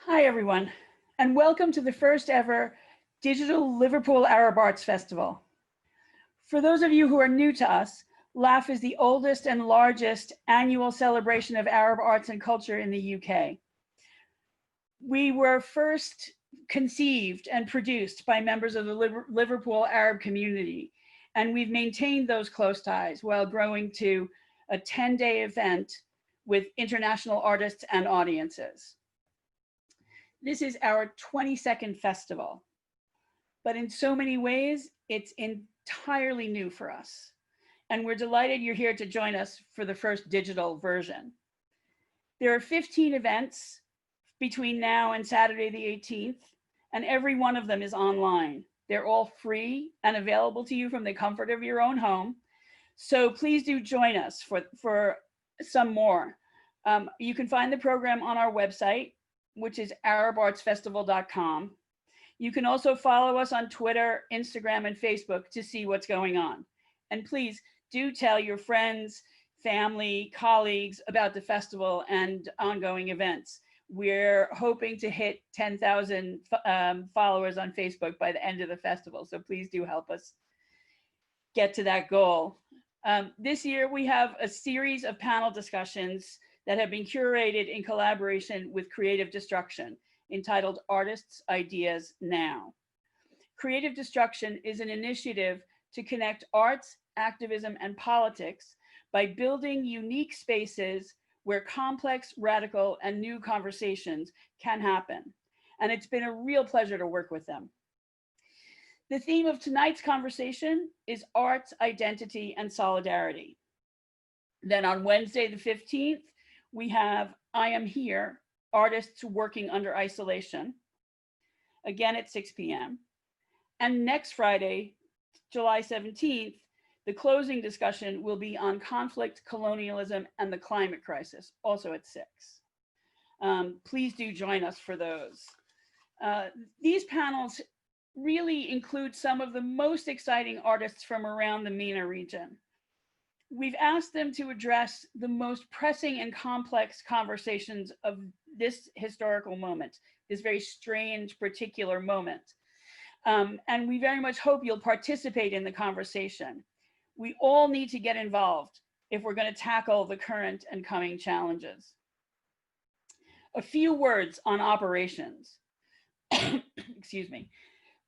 Hi, everyone, and welcome to the first ever Digital Liverpool Arab Arts Festival. For those of you who are new to us, LAF is the oldest and largest annual celebration of Arab arts and culture in the UK. We were first conceived and produced by members of the Liverpool Arab community, and we've maintained those close ties while growing to a 10-day event with international artists and audiences. This is our 22nd festival, but in so many ways, it's entirely new for us. And we're delighted you're here to join us for the first digital version. There are 15 events between now and Saturday the 18th, and every one of them is online. They're all free and available to you from the comfort of your own home. So please do join us for some more. You can find the program on our website, which is arabartsfestival.com. You can also follow us on Twitter, Instagram, and Facebook to see what's going on. And please do tell your friends, family, colleagues about the festival and ongoing events. We're hoping to hit 10,000 followers on Facebook by the end of the festival. So please do help us get to that goal. This year, we have a series of panel discussions that have been curated in collaboration with Creative Destruction, entitled Artists' Ideas Now. Creative Destruction is an initiative to connect arts, activism, and politics by building unique spaces where complex, radical, and new conversations can happen. And it's been a real pleasure to work with them. The theme of tonight's conversation is arts, identity, and solidarity. Then on Wednesday the 15th, we have I Am Here, Artists Working Under Isolation, again at 6 p.m. And next Friday, July 17th, the closing discussion will be on conflict, colonialism, and the climate crisis, also at 6. Please do join us for those. These panels really include some of the most exciting artists from around the MENA region. We've asked them to address the most pressing and complex conversations of this historical moment, this very strange particular moment. And we very much hope you'll participate in the conversation. We all need to get involved if we're going to tackle the current and coming challenges. A few words on operations. Excuse me.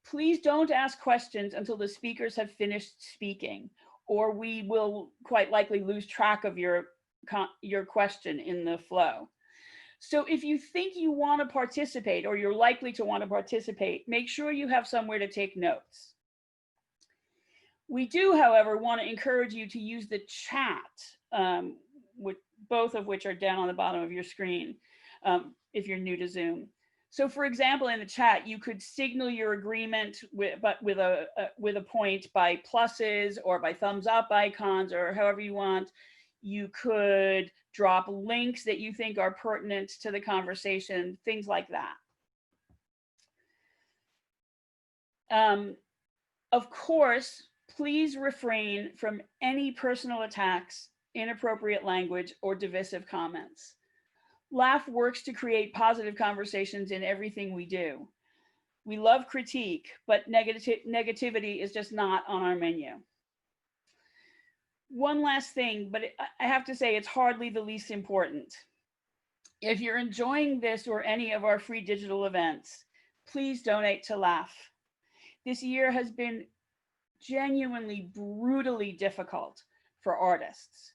Please don't ask questions until the speakers have finished speaking, or we will quite likely lose track of your question in the flow. So if you think you want to participate, or you're likely to want to participate, make sure you have somewhere to take notes. We do, however, want to encourage you to use the chat, both of which are down on the bottom of your screen, if you're new to Zoom. So for example, in the chat, you could signal your agreement with a point by pluses or by thumbs up icons or however you want. You could drop links that you think are pertinent to the conversation, things like that. Of course, please refrain from any personal attacks, inappropriate language, or divisive comments. LAF works to create positive conversations in everything we do. We love critique, but negativity is just not on our menu. One last thing, but I have to say it's hardly the least important. If you're enjoying this or any of our free digital events, please donate to LAF. This year has been genuinely brutally difficult for artists.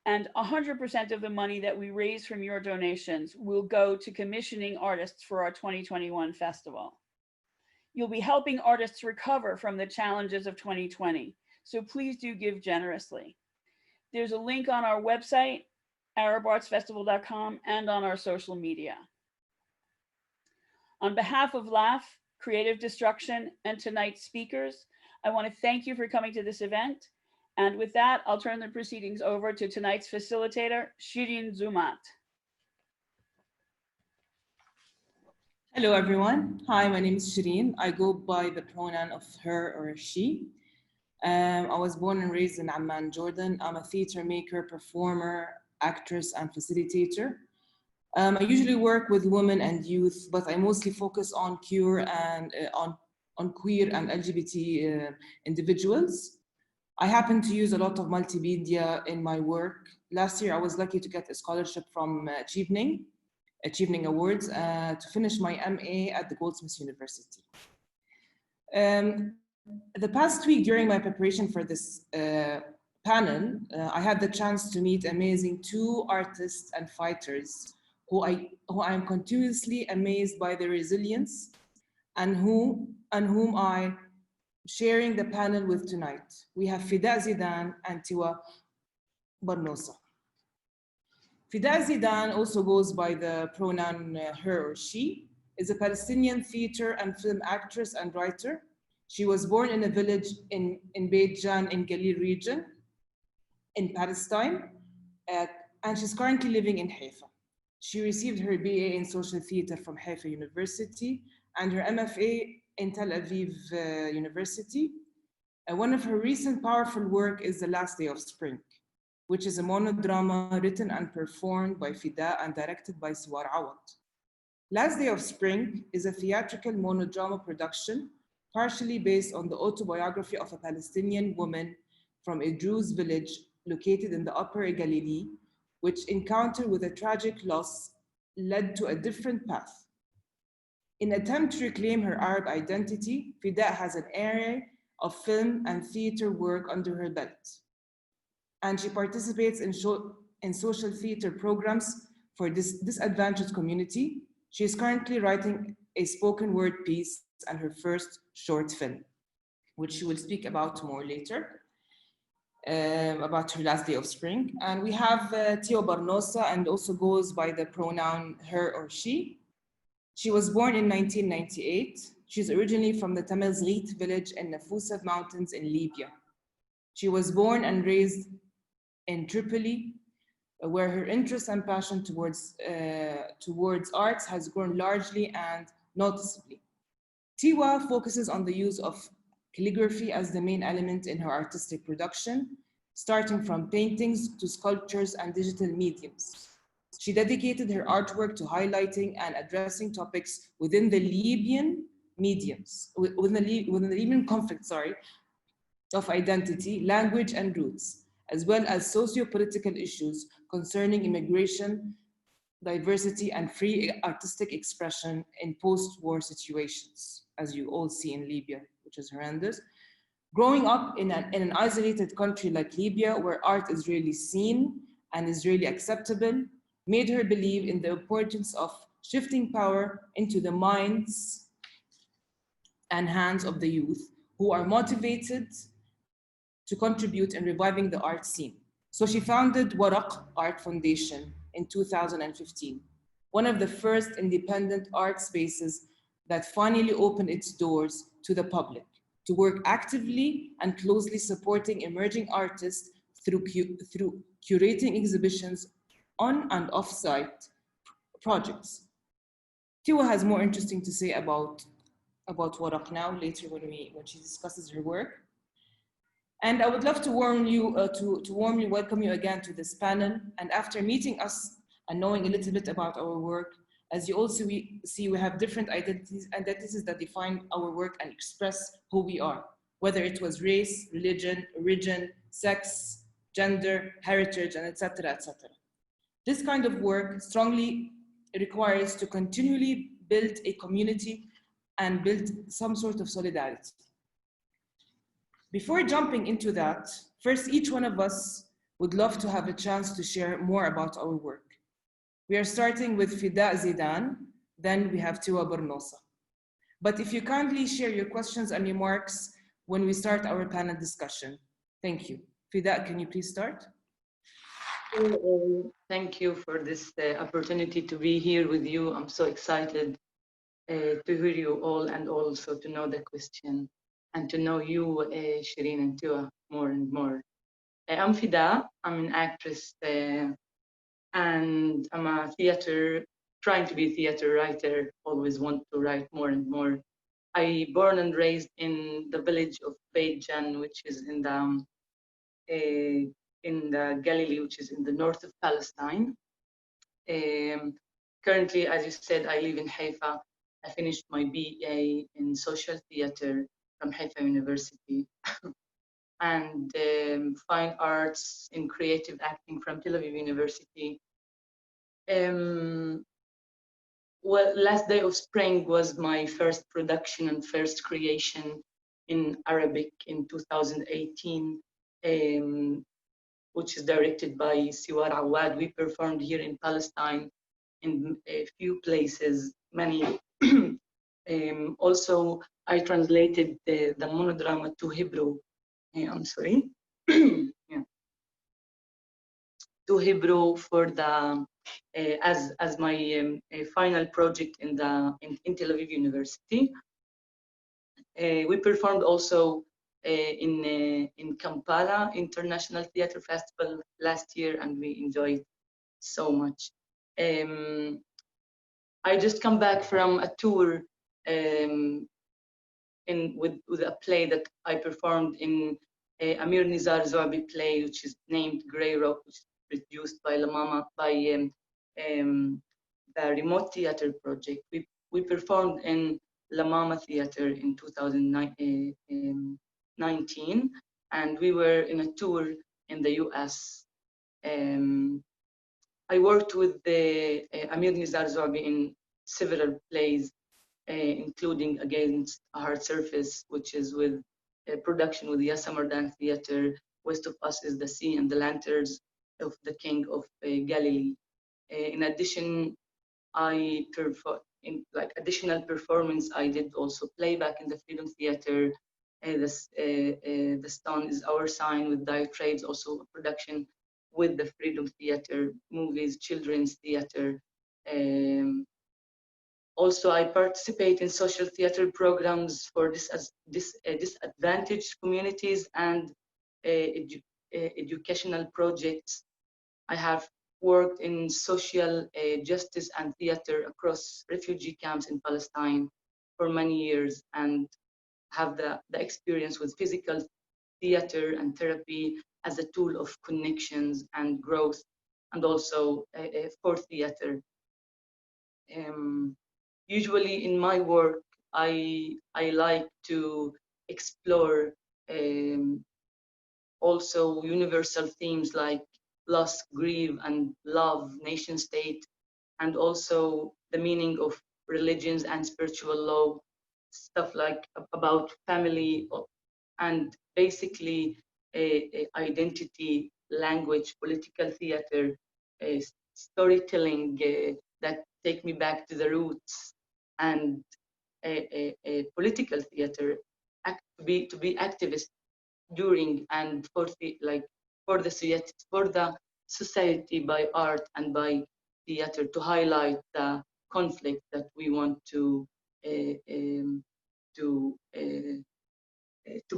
And 100% of the money that we raise from your donations will go to commissioning artists for our 2021 festival. You'll be helping artists recover from the challenges of 2020, so please do give generously. There's a link on our website, arabartsfestival.com, and on our social media. On behalf of LAF, Creative Destruction, and tonight's speakers, I want to thank you for coming to this event. And with that, I'll turn the proceedings over to tonight's facilitator, Shereen Zoumot. Hello, everyone. Hi, my name is Shireen. I go by the pronoun of her or she. I was born and raised in Amman, Jordan. I'm a theater maker, performer, actress, and facilitator. I usually work with women and youth, but I mostly focus on queer and on queer and LGBT individuals. I happen to use a lot of multimedia in my work. Last year, I was lucky to get a scholarship from Achieving Awards to finish my MA at the Goldsmiths University. The past week during my preparation for this panel, I had the chance to meet amazing two artists and fighters who I am continuously amazed by their resilience and whom I sharing the panel with tonight. We have Fidaa Zidan and Tewa Barnosa. Fidaa Zidan also goes by the pronoun her or she, is a Palestinian theater and film actress and writer. She was born in a village in Beit Jan in Galil region in Palestine, and she's currently living in Haifa. She received her BA in social theater from Haifa University and her MFA in Tel Aviv University. One of her recent powerful work is The Last Day of Spring, which is a monodrama written and performed by Fida and directed by Siwar Awad. Last Day of Spring is a theatrical monodrama production partially based on the autobiography of a Palestinian woman from a Druze village located in the Upper Galilee, which encounter with a tragic loss led to a different path. In attempt to reclaim her Arab identity, Fida has an array of film and theater work under her belt. And she participates in social theater programs for this disadvantaged community. She is currently writing a spoken word piece and her first short film, which she will speak about more later, about her Last Day of Spring. And we have Tewa Barnosa, and also goes by the pronoun her or she. She was born in 1998. She's originally from the Tamazight village in Nafusa mountains in Libya. She was born and raised in Tripoli, where her interest and passion towards arts has grown largely and noticeably. Tiwa focuses on the use of calligraphy as the main element in her artistic production, starting from paintings to sculptures and digital mediums. She dedicated her artwork to highlighting and addressing topics within the Libyan Libyan conflict, of identity, language, and roots, as well as socio-political issues concerning immigration, diversity, and free artistic expression in post-war situations, as you all see in Libya, which is horrendous. Growing up in an isolated country like Libya, where art is rarely seen and is rarely acceptable, made her believe in the importance of shifting power into the minds and hands of the youth who are motivated to contribute in reviving the art scene. So she founded Waraq Art Foundation in 2015, one of the first independent art spaces that finally opened its doors to the public, to work actively and closely supporting emerging artists through curating exhibitions on and off-site projects. Tiwa has more interesting to say about Waraq now, later when she discusses her work. And I would love to warmly welcome you again to this panel. And after meeting us and knowing a little bit about our work, as you also see, we have different identities that define our work and express who we are, whether it was race, religion, origin, sex, gender, heritage, and etc., etc. This kind of work strongly requires to continually build a community and build some sort of solidarity. Before jumping into that, first, each one of us would love to have a chance to share more about our work. We are starting with Fidaa Zidan, then we have Tewa Barnosa. But if you kindly share your questions and remarks when we start our panel discussion. Thank you. Fida, can you please start? Thank you for this opportunity to be here with you. I'm so excited to hear you all and also to know the question and to know you, Shireen and Tiwa, more and more. I'm Fida. I'm an actress and I'm a trying to be a theater writer, always want to write more and more. I born and raised in the village of Beit Jan, which is in the Galilee, which is in the north of Palestine. currently, as you said, I live in Haifa. I finished my BA in social theater from Haifa University and fine arts in creative acting from Tel Aviv University. Well, Last Day of Spring was my first production and first creation in Arabic in 2018, which is directed by Siwar Awad. We performed here in Palestine in a few places, many. Also, I translated the monodrama to Hebrew. I'm sorry. Yeah. To Hebrew for the as my final project in Tel Aviv University. We performed also in Kampala International Theatre Festival last year, and we enjoyed so much. I just come back from a tour with a play that I performed in Amir Nizar Zoabi play, which is named Grey Rock, which is produced by La Mama by the Remote Theatre Project. We performed in La Mama Theatre in 2019, and we were in a tour in the US. I worked with the Amir Nizar Zoabi in several plays, including Against a Hard Surface, which is with production with the Yasamardan Theatre. West of Us is the Sea and the Lanterns of the King of Galilee. In addition, I perform in like additional performance. I did also playback in the Freedom Theatre. The Stone is Our Sign with Dire Trades, also a production with the Freedom Theatre, movies, children's theatre. Also, I participate in social theatre programs for disadvantaged communities and educational projects. I have worked in social justice and theatre across refugee camps in Palestine for many years and have the experience with physical theatre and therapy as a tool of connections and growth, and also for theatre. Usually in my work, I like to explore also universal themes like loss, grief, and love, nation state, and also the meaning of religions and spiritual law, stuff like about family, and basically identity, language, political theater, storytelling that take me back to the roots, and a political theater, to be activist during and for the society by art and by theater, to highlight the conflict that we want to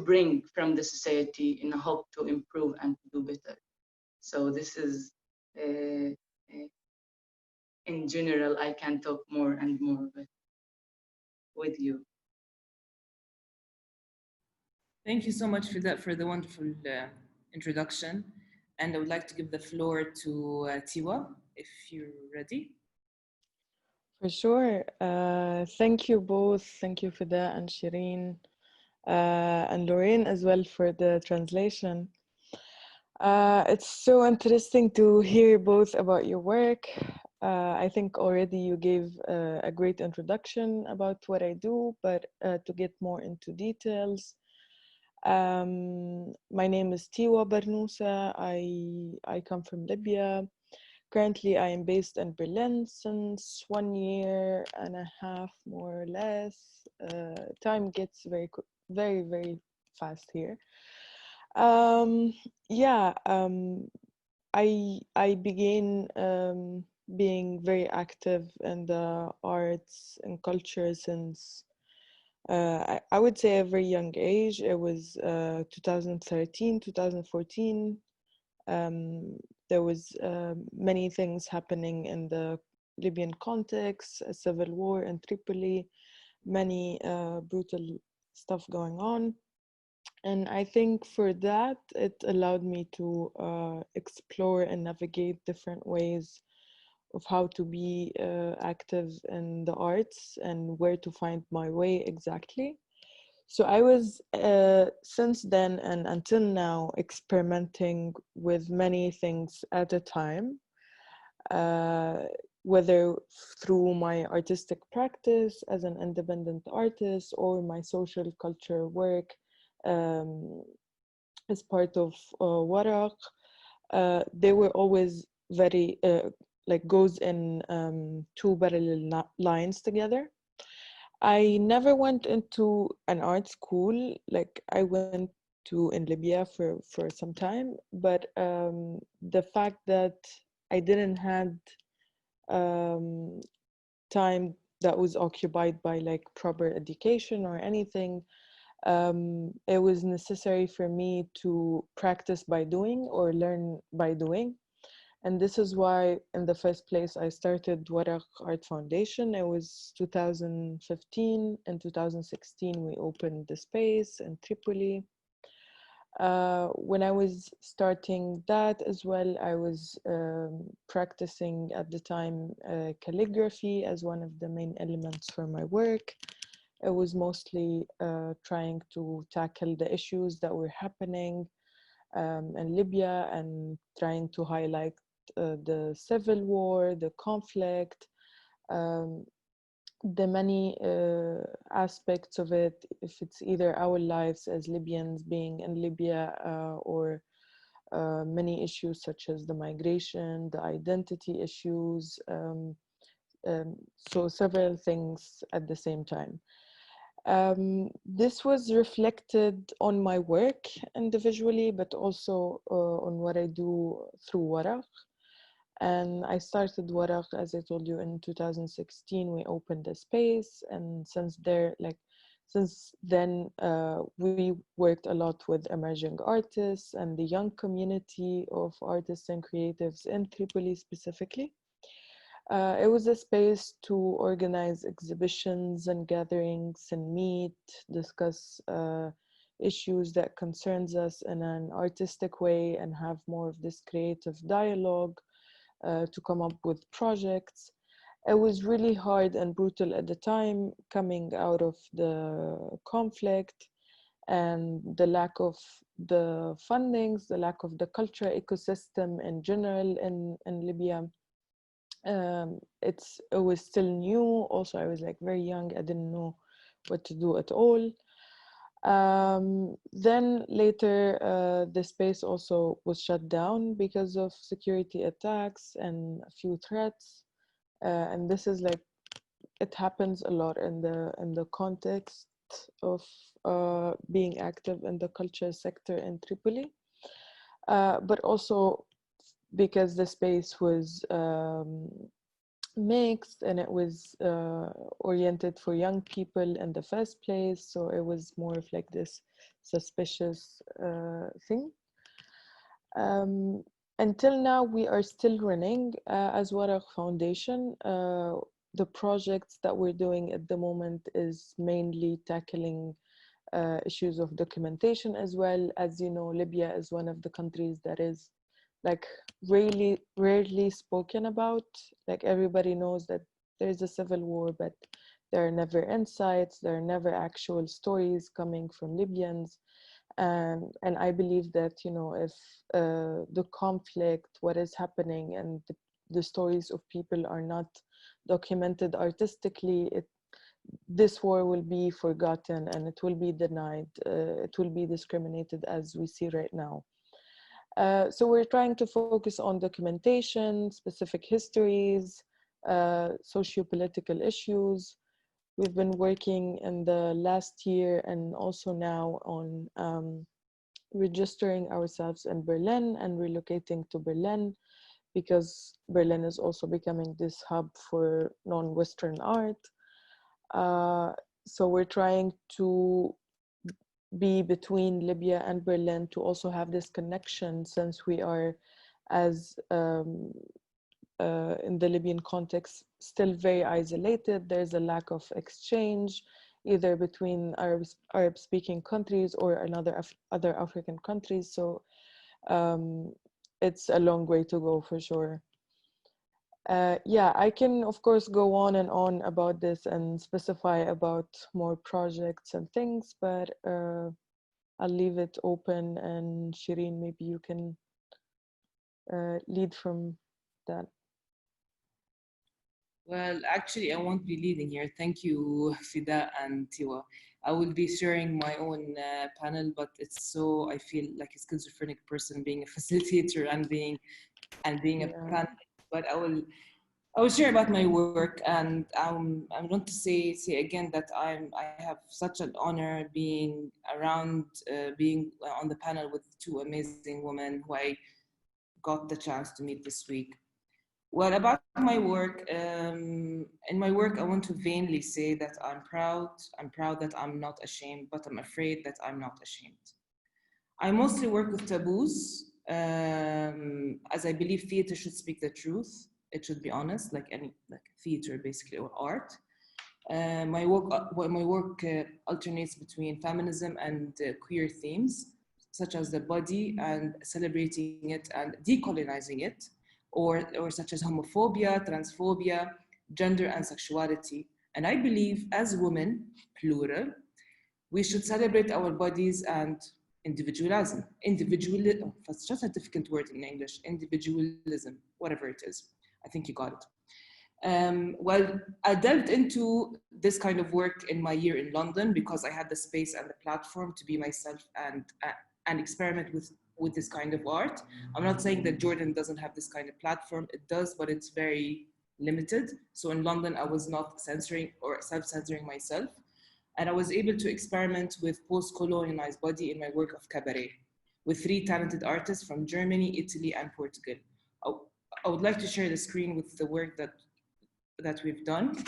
bring from the society in a hope to improve and to do better. So this is in general. I can talk more and more with you. Thank you so much for that, for the wonderful introduction. And I would like to give the floor to Tiwa, if you're ready. For sure. Thank you both. Thank you, Fida and Shireen, and Lorraine as well for the translation. It's so interesting to hear both about your work. I think already you gave a great introduction about what I do, but to get more into details, my name is Tewa Barnosa. I come from Libya. Currently, I am based in Berlin since 1 year and a half, more or less. Time gets very, very fast here. I began being very active in the arts and culture since I would say a very young age. It was 2013, 2014. There was many things happening in the Libyan context, a civil war in Tripoli, many brutal stuff going on. And I think for that, it allowed me to explore and navigate different ways of how to be active in the arts and where to find my way exactly. So I was, since then and until now, experimenting with many things at a time, whether through my artistic practice as an independent artist or my social culture work as part of Waraq. They were always very, like goes in two parallel lines together. I never went into an art school. Like I went to in Libya for some time, but the fact that I didn't had time that was occupied by like proper education or anything, it was necessary for me to practice by doing or learn by doing. And this is why, in the first place, I started Waraq Art Foundation. It was 2015. In 2016, we opened the space in Tripoli. When I was starting that as well, I was practicing at the time calligraphy as one of the main elements for my work. It was mostly trying to tackle the issues that were happening in Libya and trying to highlight the civil war, the conflict, the many aspects of it, if it's either our lives as Libyans being in Libya or many issues such as the migration, the identity issues, so several things at the same time. This was reflected on my work individually, but also on what I do through Waraq. And I started Waraq, as I told you, in 2016. We opened a space, and since then, we worked a lot with emerging artists and the young community of artists and creatives in Tripoli specifically. It was a space to organize exhibitions and gatherings and meet, discuss issues that concerns us in an artistic way and have more of this creative dialogue to come up with projects. It was really hard and brutal at the time, coming out of the conflict and the lack of the fundings, the lack of the culture ecosystem in general in Libya. It was still new. Also, I was like very young. I didn't know what to do at all. Then later, the space also was shut down because of security attacks and a few threats. And this is like, it happens a lot in the context of being active in the culture sector in Tripoli, but also because the space was mixed and it was oriented for young people in the first place, so it was more of like this suspicious thing. Until now, we are still running as Waraq Foundation. The projects that we're doing at the moment is mainly tackling issues of documentation as well. As you know, Libya is one of the countries that is like really rarely spoken about. Like everybody knows that there's a civil war, but there are never insights, there are never actual stories coming from Libyans. And I believe that, you know, if the conflict, what is happening, and the stories of people are not documented artistically, this war will be forgotten and it will be denied. It will be discriminated as we see right now. So we're trying to focus on documentation, specific histories, socio-political issues. We've been working in the last year and also now on registering ourselves in Berlin and relocating to Berlin, because Berlin is also becoming this hub for non-Western art. So we're trying to be between Libya and Berlin to also have this connection, since we are, as in the Libyan context, still very isolated. There's a lack of exchange, either between Arab-speaking countries or other African countries. So it's a long way to go for sure. Yeah, I can of course go on and on about this and specify about more projects and things, but I'll leave it open, and Shireen, maybe you can lead from that. Well, actually, I won't be leading here. Thank you, Fida and Tiwa. I will be sharing my own panel, but it's so, I feel like a schizophrenic person being a facilitator and being a panelist. But I will share about my work, and I want to say again that I have such an honor being around, being on the panel with two amazing women who I got the chance to meet this week. Well, about my work, in my work, I want to vainly say that I'm proud. I'm proud that I'm not ashamed, but I'm afraid that I'm not ashamed. I mostly work with taboos, as I believe theater should speak the truth. It should be honest, like any theater, basically, or art. My work alternates between feminism and queer themes, such as the body and celebrating it and decolonizing it, or such as homophobia, transphobia, gender and sexuality. And I believe as women, plural, we should celebrate our bodies and individualism. That's just a difficult word in English, individualism, whatever it is. I think you got it. Well, I delved into this kind of work in my year in London because I had the space and the platform to be myself and experiment with this kind of art. I'm not saying that Jordan doesn't have this kind of platform. It does, but it's very limited. So in London, I was not censoring or self-censoring myself. And I was able to experiment with post-colonialized body in my work of cabaret with 3 talented artists from Germany, Italy, and Portugal. I would like to share the screen with the work that we've done.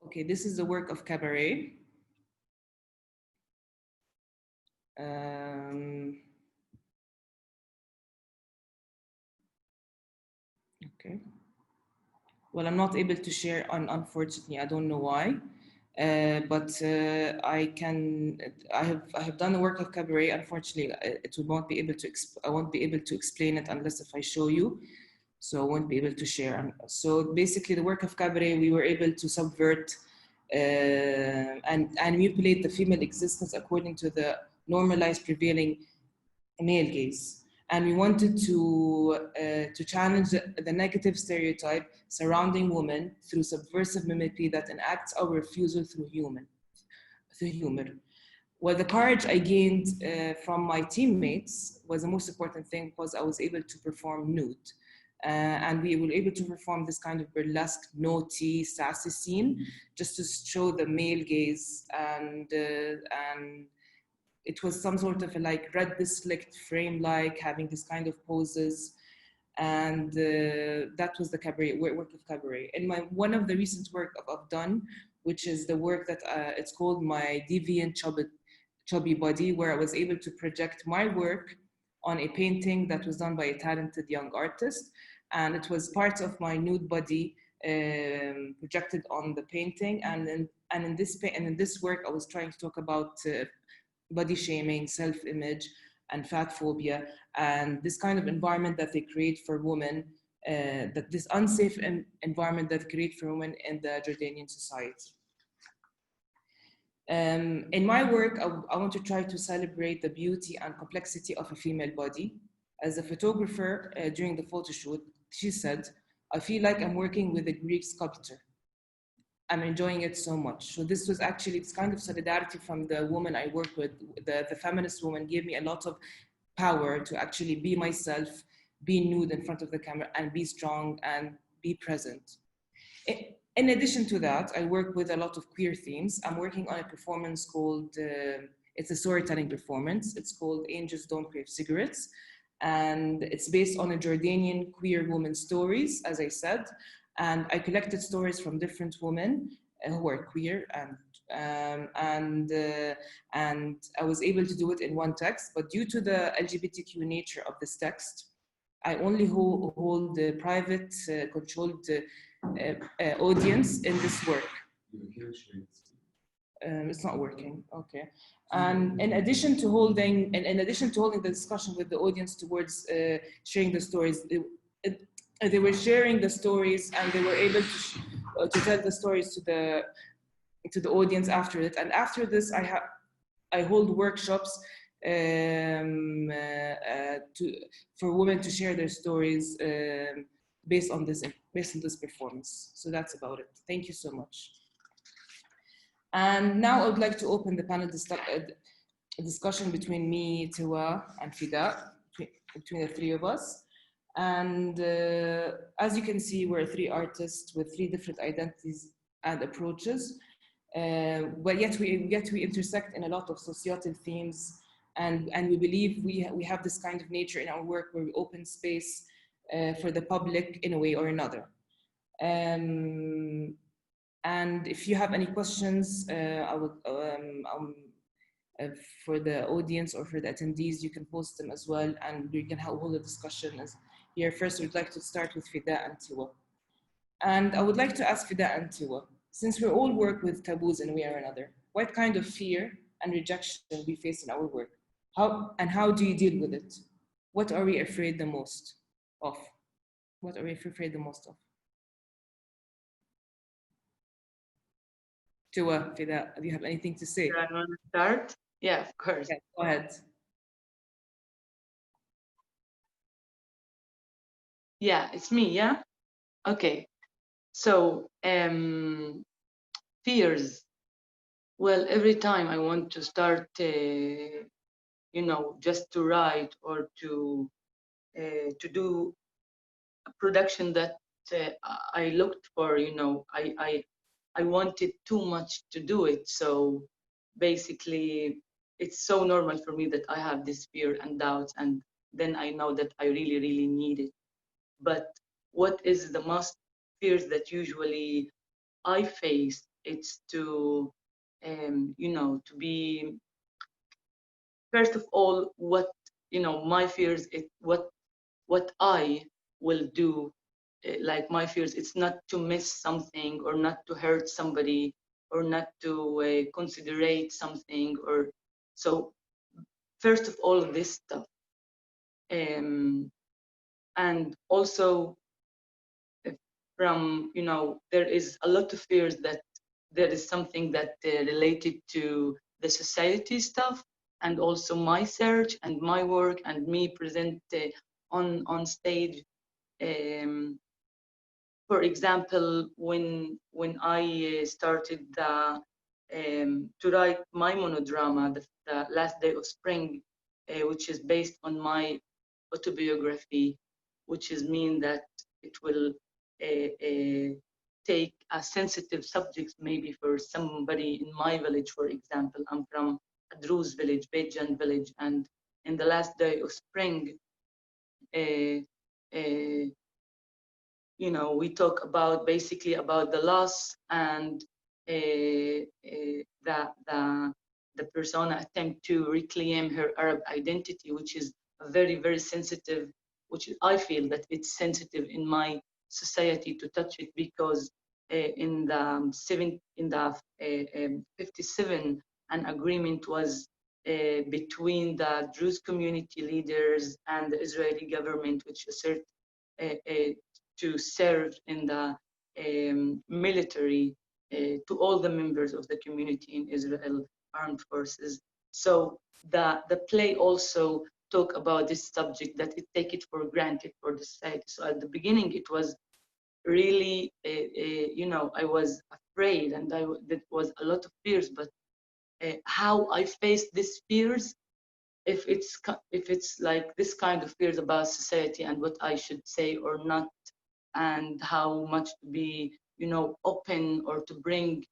Okay, this is the work of cabaret. Okay. Well, I'm not able to share, unfortunately. I don't know why. But I have done the work of cabaret. Unfortunately, I won't be able to explain it unless if I show you. So I won't be able to share. So basically, the work of cabaret, we were able to subvert and manipulate the female existence according to the normalized prevailing male gaze. And we wanted to challenge the negative stereotype surrounding women through subversive mimicry that enacts our refusal through humor. Well, the courage I gained from my teammates was the most important thing because I was able to perform nude. And we were able to perform this kind of burlesque, naughty, sassy scene just to show the male gaze, and it was some sort of a red bislicked frame, having this kind of poses, and that was the cabaret work of cabaret. And one of the recent work I've done, which is the work that it's called my deviant chubby body, where I was able to project my work on a painting that was done by a talented young artist, and it was part of my nude body projected on the painting. And in this work, I was trying to talk about body shaming, self-image, and fat phobia, and this kind of environment that they create for women, that this unsafe environment that they create for women in the Jordanian society. In my work, I want to try to celebrate the beauty and complexity of a female body. As a photographer, during the photo shoot, she said, "I feel like I'm working with a Greek sculptor. I'm enjoying it so much." So this was actually this kind of solidarity from the woman I work with. The feminist woman gave me a lot of power to actually be myself, be nude in front of the camera, and be strong and be present. In addition to that, I work with a lot of queer themes. I'm working on a performance called, it's a storytelling performance. It's called Angels Don't Crave Cigarettes. And it's based on a Jordanian queer woman's stories, as I said. And I collected stories from different women who are queer, and I was able to do it in one text. But due to the LGBTQ nature of this text, I only hold the private, controlled audience in this work. It's not working. Okay. And in addition to holding, the discussion with the audience towards sharing the stories, they were sharing the stories, and they were able to tell the stories to the audience after it. And after this, I hold workshops for women to share their stories based on this performance. So that's about it. Thank you so much. And now I would like to open the panel discussion between me, Tiwa, and Fida, between the three of us. And as you can see, we're three artists with three different identities and approaches. But yet we intersect in a lot of societal themes, and we believe we have this kind of nature in our work where we open space for the public in a way or another. And if you have any questions, for the audience or for the attendees, you can post them as well, and we can hold a discussion. Here first, we'd like to start with Fida and Tiwa. And I would like to ask Fida and Tiwa, since we all work with taboos in one way or another, what kind of fear and rejection we face in our work? How do you deal with it? What are we afraid the most of? What are we afraid the most of? Tiwa, Fida, do you have anything to say? Do I want to start? Yeah, of course. Yeah, go ahead. Yeah, it's me, yeah? Okay. So, fears. Well, every time I want to start, just to write or to do a production that I looked for, I wanted too much to do it. So basically, it's so normal for me that I have this fear and doubts, and then I know that I really, really need it. But what is the most fears that usually I face? It's to, to be, first of all, my fears, what I will do, like my fears, it's not to miss something or not to hurt somebody or not to considerate something, or so first of all this stuff. And also from, there is a lot of fears that there is something that related to the society stuff, and also my search and my work and me present on stage. For example, when I started to write my monodrama, the Last Day of Spring, which is based on my autobiography, which is mean that it will take a sensitive subject, maybe for somebody in my village, for example. I'm from a Druze village, Bejan village, and in the Last Day of Spring, we talk about basically about the loss and the persona attempt to reclaim her Arab identity, which is a very, very sensitive, which I feel that it's sensitive in my society to touch it, because in the 57, an agreement was between the Druze community leaders and the Israeli government, which assert to serve in the military to all the members of the community in Israel armed forces. So the play also talk about this subject, that it take it for granted for the society. So at the beginning, it was really, I was afraid, and that was a lot of fears. But how I faced these fears, if it's like this kind of fears about society and what I should say or not, and how much to be, open or to bring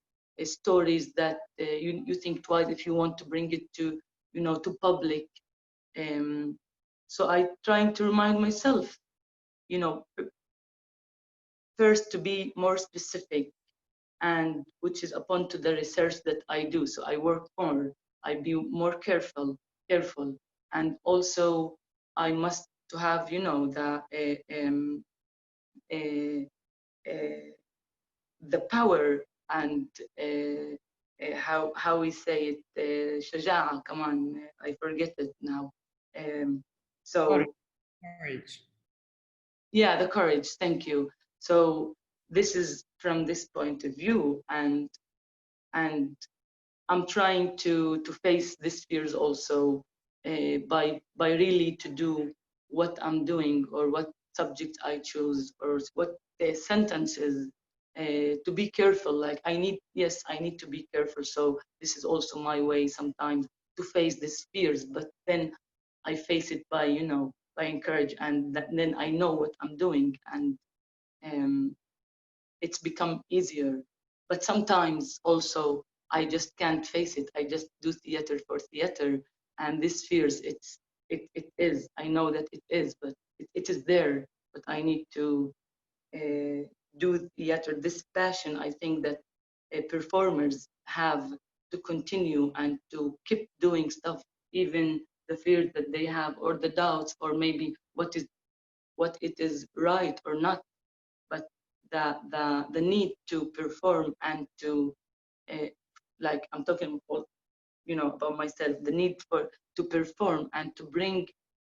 stories that you think twice if you want to bring it to, to public. So I trying to remind myself, first to be more specific, and which is upon to the research that I do. So I work more, I be more careful, and also I must to have, the power and how we say it, شجاعة, come on, I forget it now. So Courage. yeah, the courage, thank you. So this is from this point of view, and I'm trying to face these fears also, by really to do what I'm doing, or what subject I choose, or what sentences, to be careful. Like I need to be careful. So this is also my way sometimes to face these fears, but then I face it by, by encourage, and then I know what I'm doing, and um, it's become easier. But sometimes also I just can't face it. I just do theater for theater, and this fears, it is. I know that it is, but it is there. But I need to do theater. This passion, I think that performers have to continue and to keep doing stuff, even the fears that they have, or the doubts, or maybe what it is right or not. But the need to perform and to like I'm talking about, about myself, the need to perform and to bring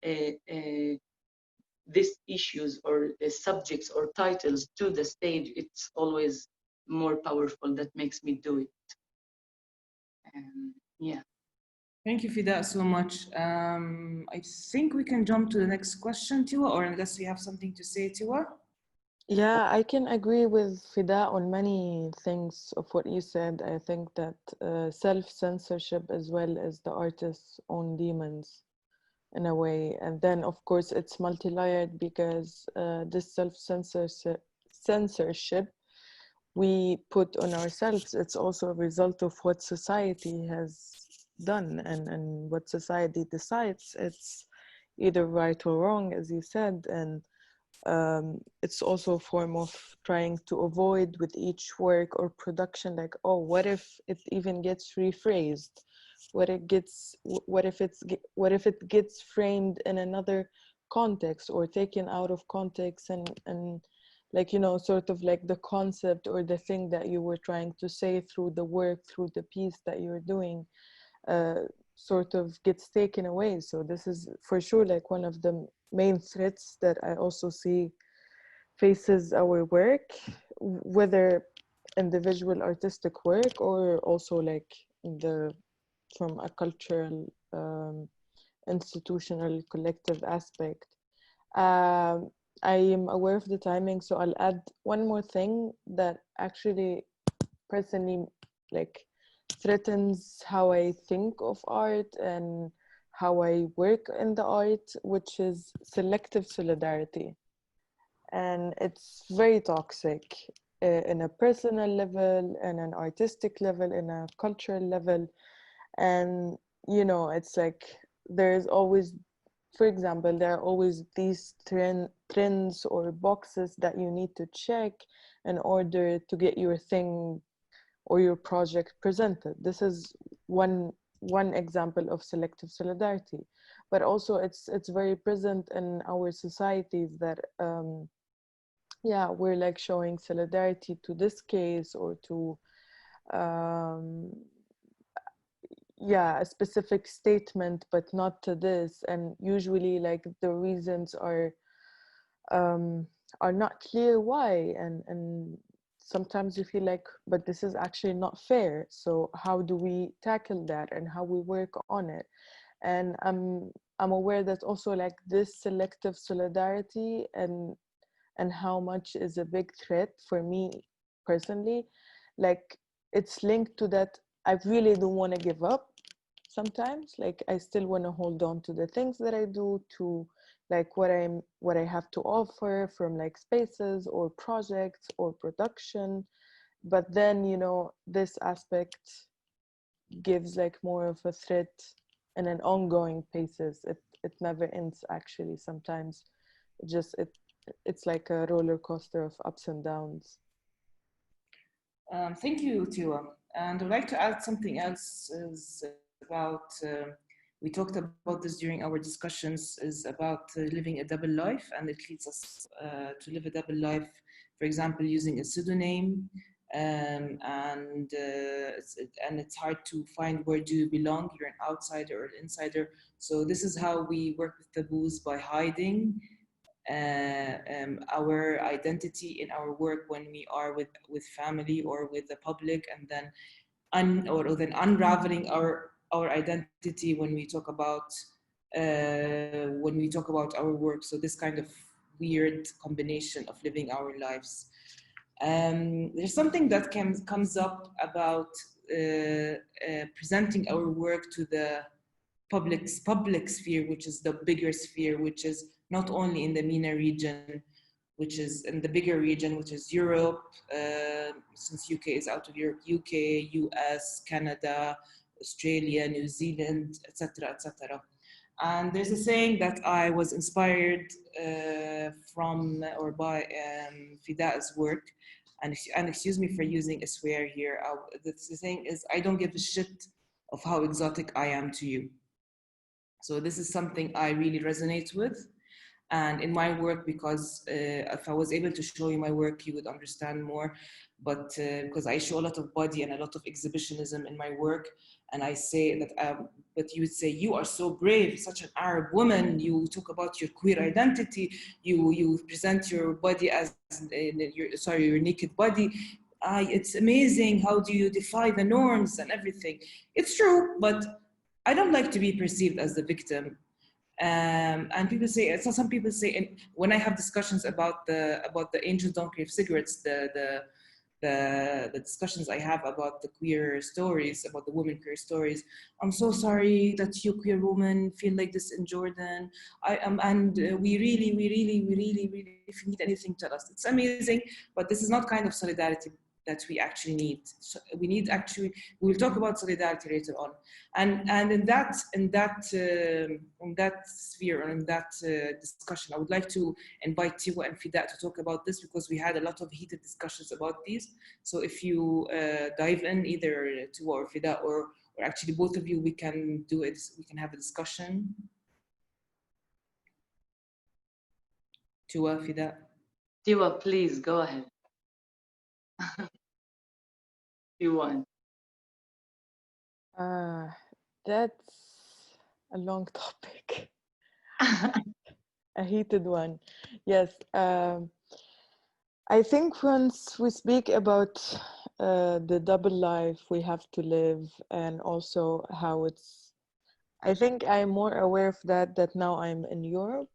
these issues or subjects or titles to the stage, it's always more powerful. That makes me do it. Yeah. Thank you, Fida, so much. I think we can jump to the next question, Tiwa, or unless you have something to say, Tiwa? Yeah, I can agree with Fida on many things of what you said. I think that self-censorship as well as the artist's own demons in a way. And then, of course, it's multi-layered because this censorship we put on ourselves, it's also a result of what society has done, and what society decides. It's either right or wrong, as you said, and it's also a form of trying to avoid with each work or production, like, oh, what if it even gets rephrased? What if it gets framed in another context or taken out of context, and like, sort of like the concept or the thing that you were trying to say through the work, through the piece that you're doing, sort of gets taken away. So this is for sure like one of the main threats that I also see faces our work, whether individual artistic work or also like from a cultural, institutional, collective aspect. I am aware of the timing, so I'll add one more thing that actually personally like threatens how I think of art and how I work in the art, which is selective solidarity. And it's very toxic in a personal level, and an artistic level, in a cultural level. And it's like there's always, for example, there are always these trends or boxes that you need to check in order to get your thing or your project presented. This is one example of selective solidarity, but also it's very present in our societies that we're like showing solidarity to this case or to a specific statement, but not to this. And usually like the reasons are not clear why, and sometimes you feel like, but this is actually not fair. So how do we tackle that and how we work on it? And I'm aware that also like this selective solidarity and how much is a big threat for me personally. Like it's linked to that I really don't want to give up sometimes. Like I still want to hold on to the things that I do, to like what I have to offer from like spaces or projects or production. But then this aspect gives like more of a threat and an ongoing basis. It never ends actually. Sometimes it's like a roller coaster of ups and downs. Thank you, Tiwa. And I'd like to add something else is about, we talked about this during our discussions, is about living a double life, and it leads us to live a double life, for example, using a pseudonym, and it's hard to find where do you belong. You're an outsider or an insider. So this is how we work with taboos, by hiding our identity in our work when we are with family or with the public, and then then unraveling our identity when we talk about our work. So this kind of weird combination of living our lives. There's something that comes up about presenting our work to the public sphere, which is the bigger sphere, which is not only in the MENA region, which is in the bigger region, which is Europe, since UK is out of Europe, UK, US, Canada, Australia, New Zealand, etc., etc. And there's a saying that I was inspired from or by Fida's work, and excuse me for using a swear here. The saying is, I don't give a shit of how exotic I am to you. So this is something I really resonate with. And in my work, because if I was able to show you my work, you would understand more. But because I show a lot of body and a lot of exhibitionism in my work, and I say that, but you would say, you are so brave, such an Arab woman. You talk about your queer identity. You present your body as your naked body. It's amazing. How do you defy the norms and everything? It's true, but I don't like to be perceived as the victim. And people say, so some people say, and when I have discussions about the angels don't crave cigarettes, the discussions I have about the queer stories, about the women queer stories, I'm so sorry that you queer women feel like this in Jordan. We really, if you need anything, tell us. It's amazing, but this is not kind of solidarity that we actually need. So we'll talk about solidarity later on. And in that sphere, or in that discussion, I would like to invite Tiwa and Fida to talk about this, because we had a lot of heated discussions about these. So if you dive in, either Tiwa or Fida, or actually both of you, we can do it. We can have a discussion. Tiwa, Fida. Tiwa, please go ahead. You want. That's a long topic. A heated one. Yes. I think once we speak about the double life we have to live, and also how I think I'm more aware of that now I'm in Europe,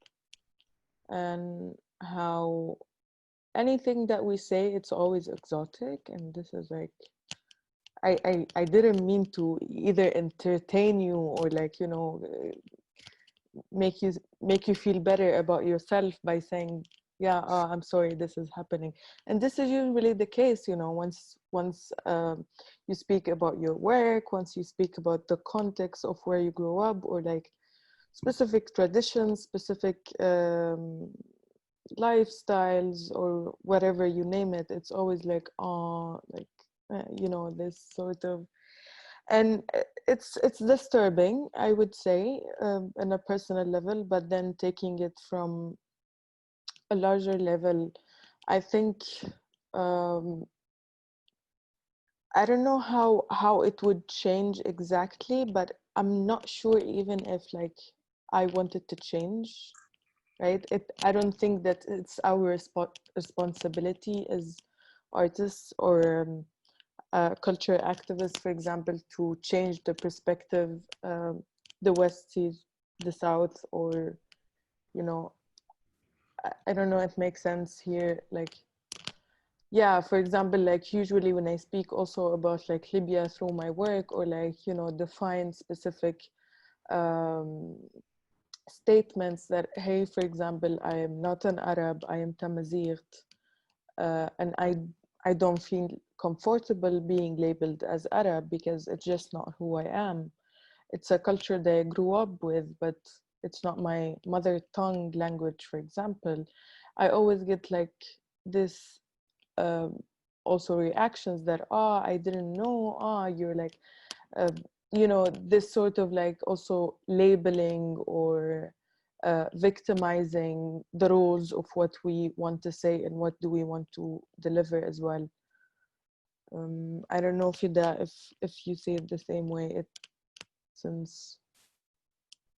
and how anything that we say, it's always exotic. And this is like, I didn't mean to either entertain you or make you feel better about yourself by saying, yeah, I'm sorry, this is happening. And this is usually the case, once you speak about your work, once you speak about the context of where you grew up, or like specific traditions, specific lifestyles, or whatever you name it, it's always like, this sort of, and it's disturbing, I would say, on a personal level. But then taking it from a larger level, I think I don't know how it would change exactly, but I'm not sure even if like I wanted to change, right? I don't think that it's our responsibility as artists or culture activists, for example, to change the perspective the West sees the South, or I don't know if it makes sense here. Like, yeah, for example, like usually when I speak also about like Libya through my work, or like define specific statements that, hey, for example, I am not an Arab, I am Tamazight, and I don't feel comfortable being labeled as Arab, because it's just not who I am. It's a culture that I grew up with, but it's not my mother tongue language, for example. I always get like this also reactions that, I didn't know, you're like, this sort of like also labeling or victimizing the roles of what we want to say and what do we want to deliver as well. I don't know, Fida, if you see it the same way. Since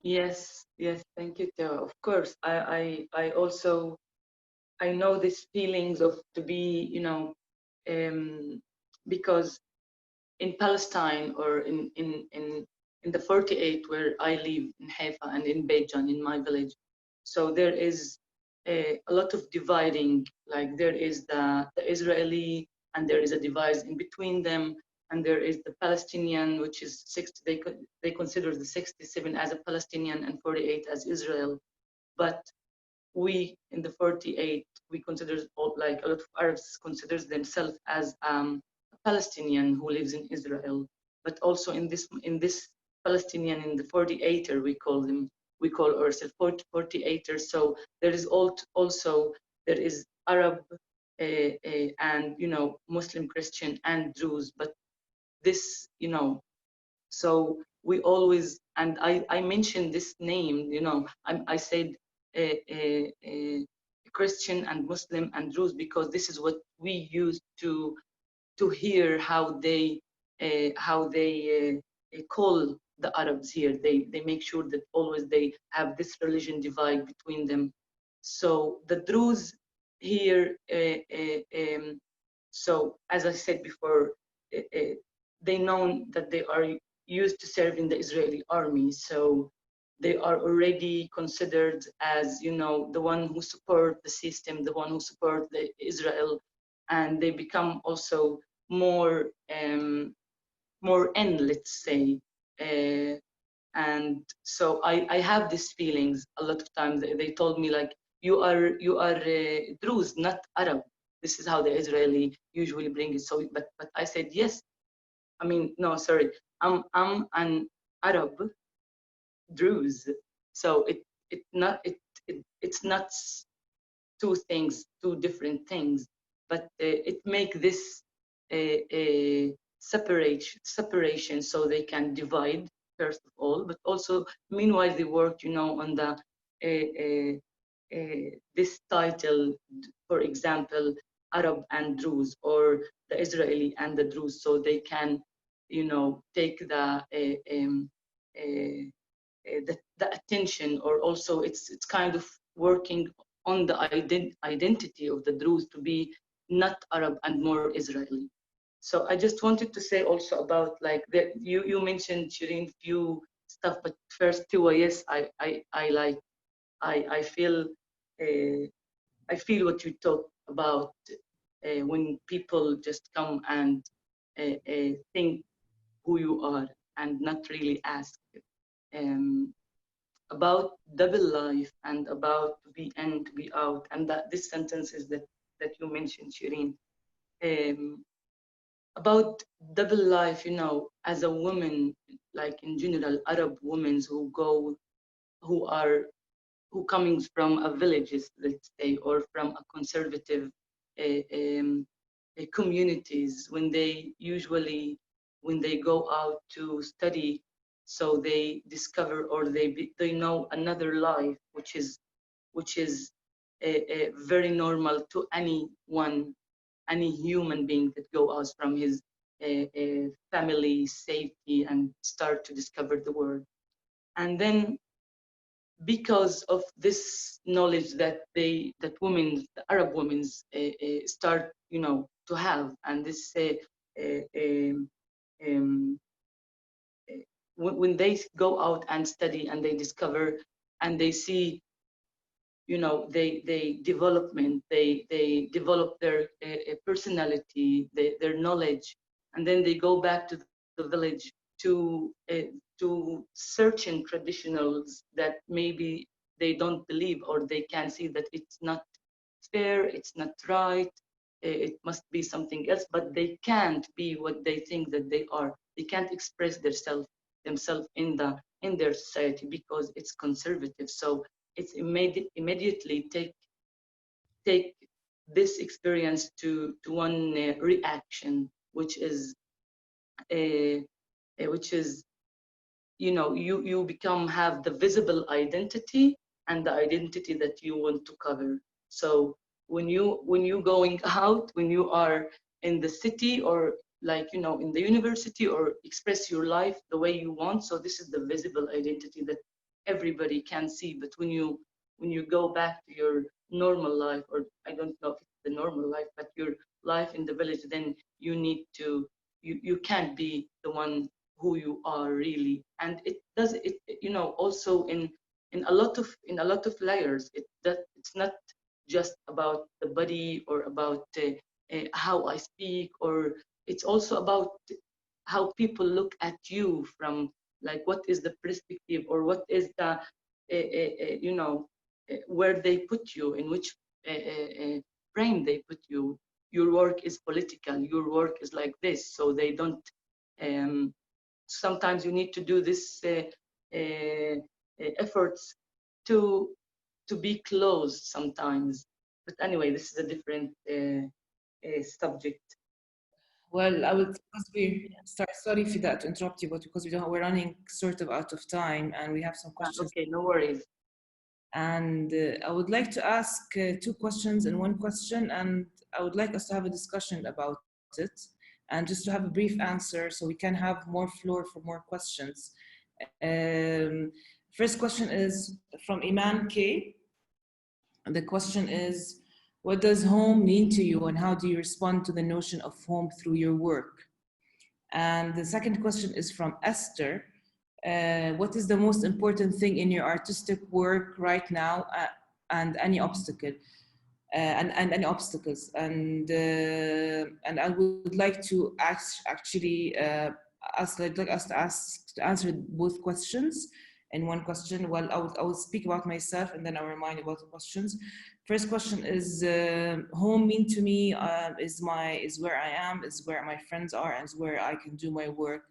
Yes, yes, thank you, Tewa. Of course, I also, I know these feelings of to be, because in Palestine or in the 48 where I live in Haifa and in Beijan, in my village, so there is a lot of dividing. Like there is the Israeli, and there is a divide in between them, and there is the Palestinian, which is 60. They consider the 67 as a Palestinian and 48 as Israel, but we in the 48 we consider, like a lot of Arabs considers themselves as a Palestinian who lives in Israel, but also in this Palestinian, in the 48er we call ourselves 48ers. So there is also there is Arab and Muslim, Christian, and Druze, but this so we always, and I mentioned this name, I said Christian and Muslim and Druze because this is what we used to hear how they call the Arabs here. They make sure that always they have this religion divide between them. So the Druze here, so as I said before, they know that they are used to serve in the Israeli army, so they are already considered as the one who support the system, the one who support the Israel, and they become also more let's say, and so I have these feelings a lot of times. They told me like you are Druze, not Arab. This is how the Israeli usually bring it. So but I said yes. I mean, no, sorry. I'm an Arab Druze. So it's not two different things, but it make this separation so they can divide first of all, but also meanwhile they work, on the this title, for example, Arab and Druze, or the Israeli and the Druze, so they can, take the attention, or also it's kind of working on the identity of the Druze to be not Arab and more Israeli. So I just wanted to say also about like that you mentioned, Shireen, few stuff, but first Tiwa, yes, I feel I feel what you talk about when people just come and think who you are and not really ask um, about double life and about to be in, to be out, and that this sentences that you mentioned, Shireen, about double life, as a woman, like in general, Arab women who coming from a villages, let's say, or from a conservative communities, when they go out to study, so they discover, or they know another life, which is very normal to anyone, any human being that go out from his family safety and start to discover the world. And then because of this knowledge that women, the Arab women, start, to have, and this um, when they go out and study and they discover and they see, they development, they develop their personality, their knowledge, and then they go back to the village to certain traditionals that maybe they don't believe, or they can see that it's not fair, it's not right, it must be something else, but they can't be what they think that they are. They can't express themselves in their society because it's conservative. So it's immediately take this experience to one reaction, which is uh, you become have the visible identity and the identity that you want to cover. So when you going out, when you are in the city, or like, you know, in the university, or express your life the way you want. So this is the visible identity that everybody can see. But when you go back to your normal life, or I don't know if it's the normal life, but your life in the village, then you need to, you can't be the one who you are really. And it does it, you know, also in a lot of layers. It's not just about the body, or about how I speak, or it's also about how people look at you, from like what is the perspective, or what is the you know, where they put you, in which frame they put you. Your work is political, your work is like this, so they don't sometimes you need to do this efforts to be closed sometimes. But anyway, this is a different subject. Well, I would, because we start, sorry for that to interrupt you, but because we're running sort of out of time and we have some questions. Okay, no worries. And I would like to ask two questions and one question, and I would like us to have a discussion about it, and just to have a brief answer so we can have more floor for more questions. First question is from Iman K. And the question is, what does home mean to you, and how do you respond to the notion of home through your work? And the second question is from Esther. What is the most important thing in your artistic work right now, and any obstacle, and any obstacles? And I would like to actually like us to answer both questions in one question. Well, I will speak about myself, and then I'll remind you about the questions. First question is, home mean to me is where I am, is where my friends are, and is where I can do my work.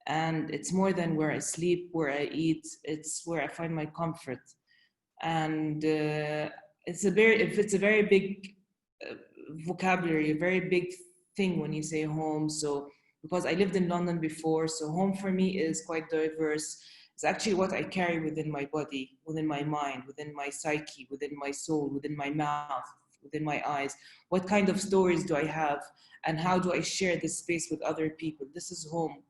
And it's more than where I sleep, where I eat. It's where I find my comfort. And it's a very big vocabulary, a very big thing when you say home. So because I lived in London before, so home for me is quite diverse. It's actually what I carry within my body, within my mind, within my psyche, within my soul, within my mouth, within my eyes. What kind of stories do I have, and how do I share this space with other people? This is home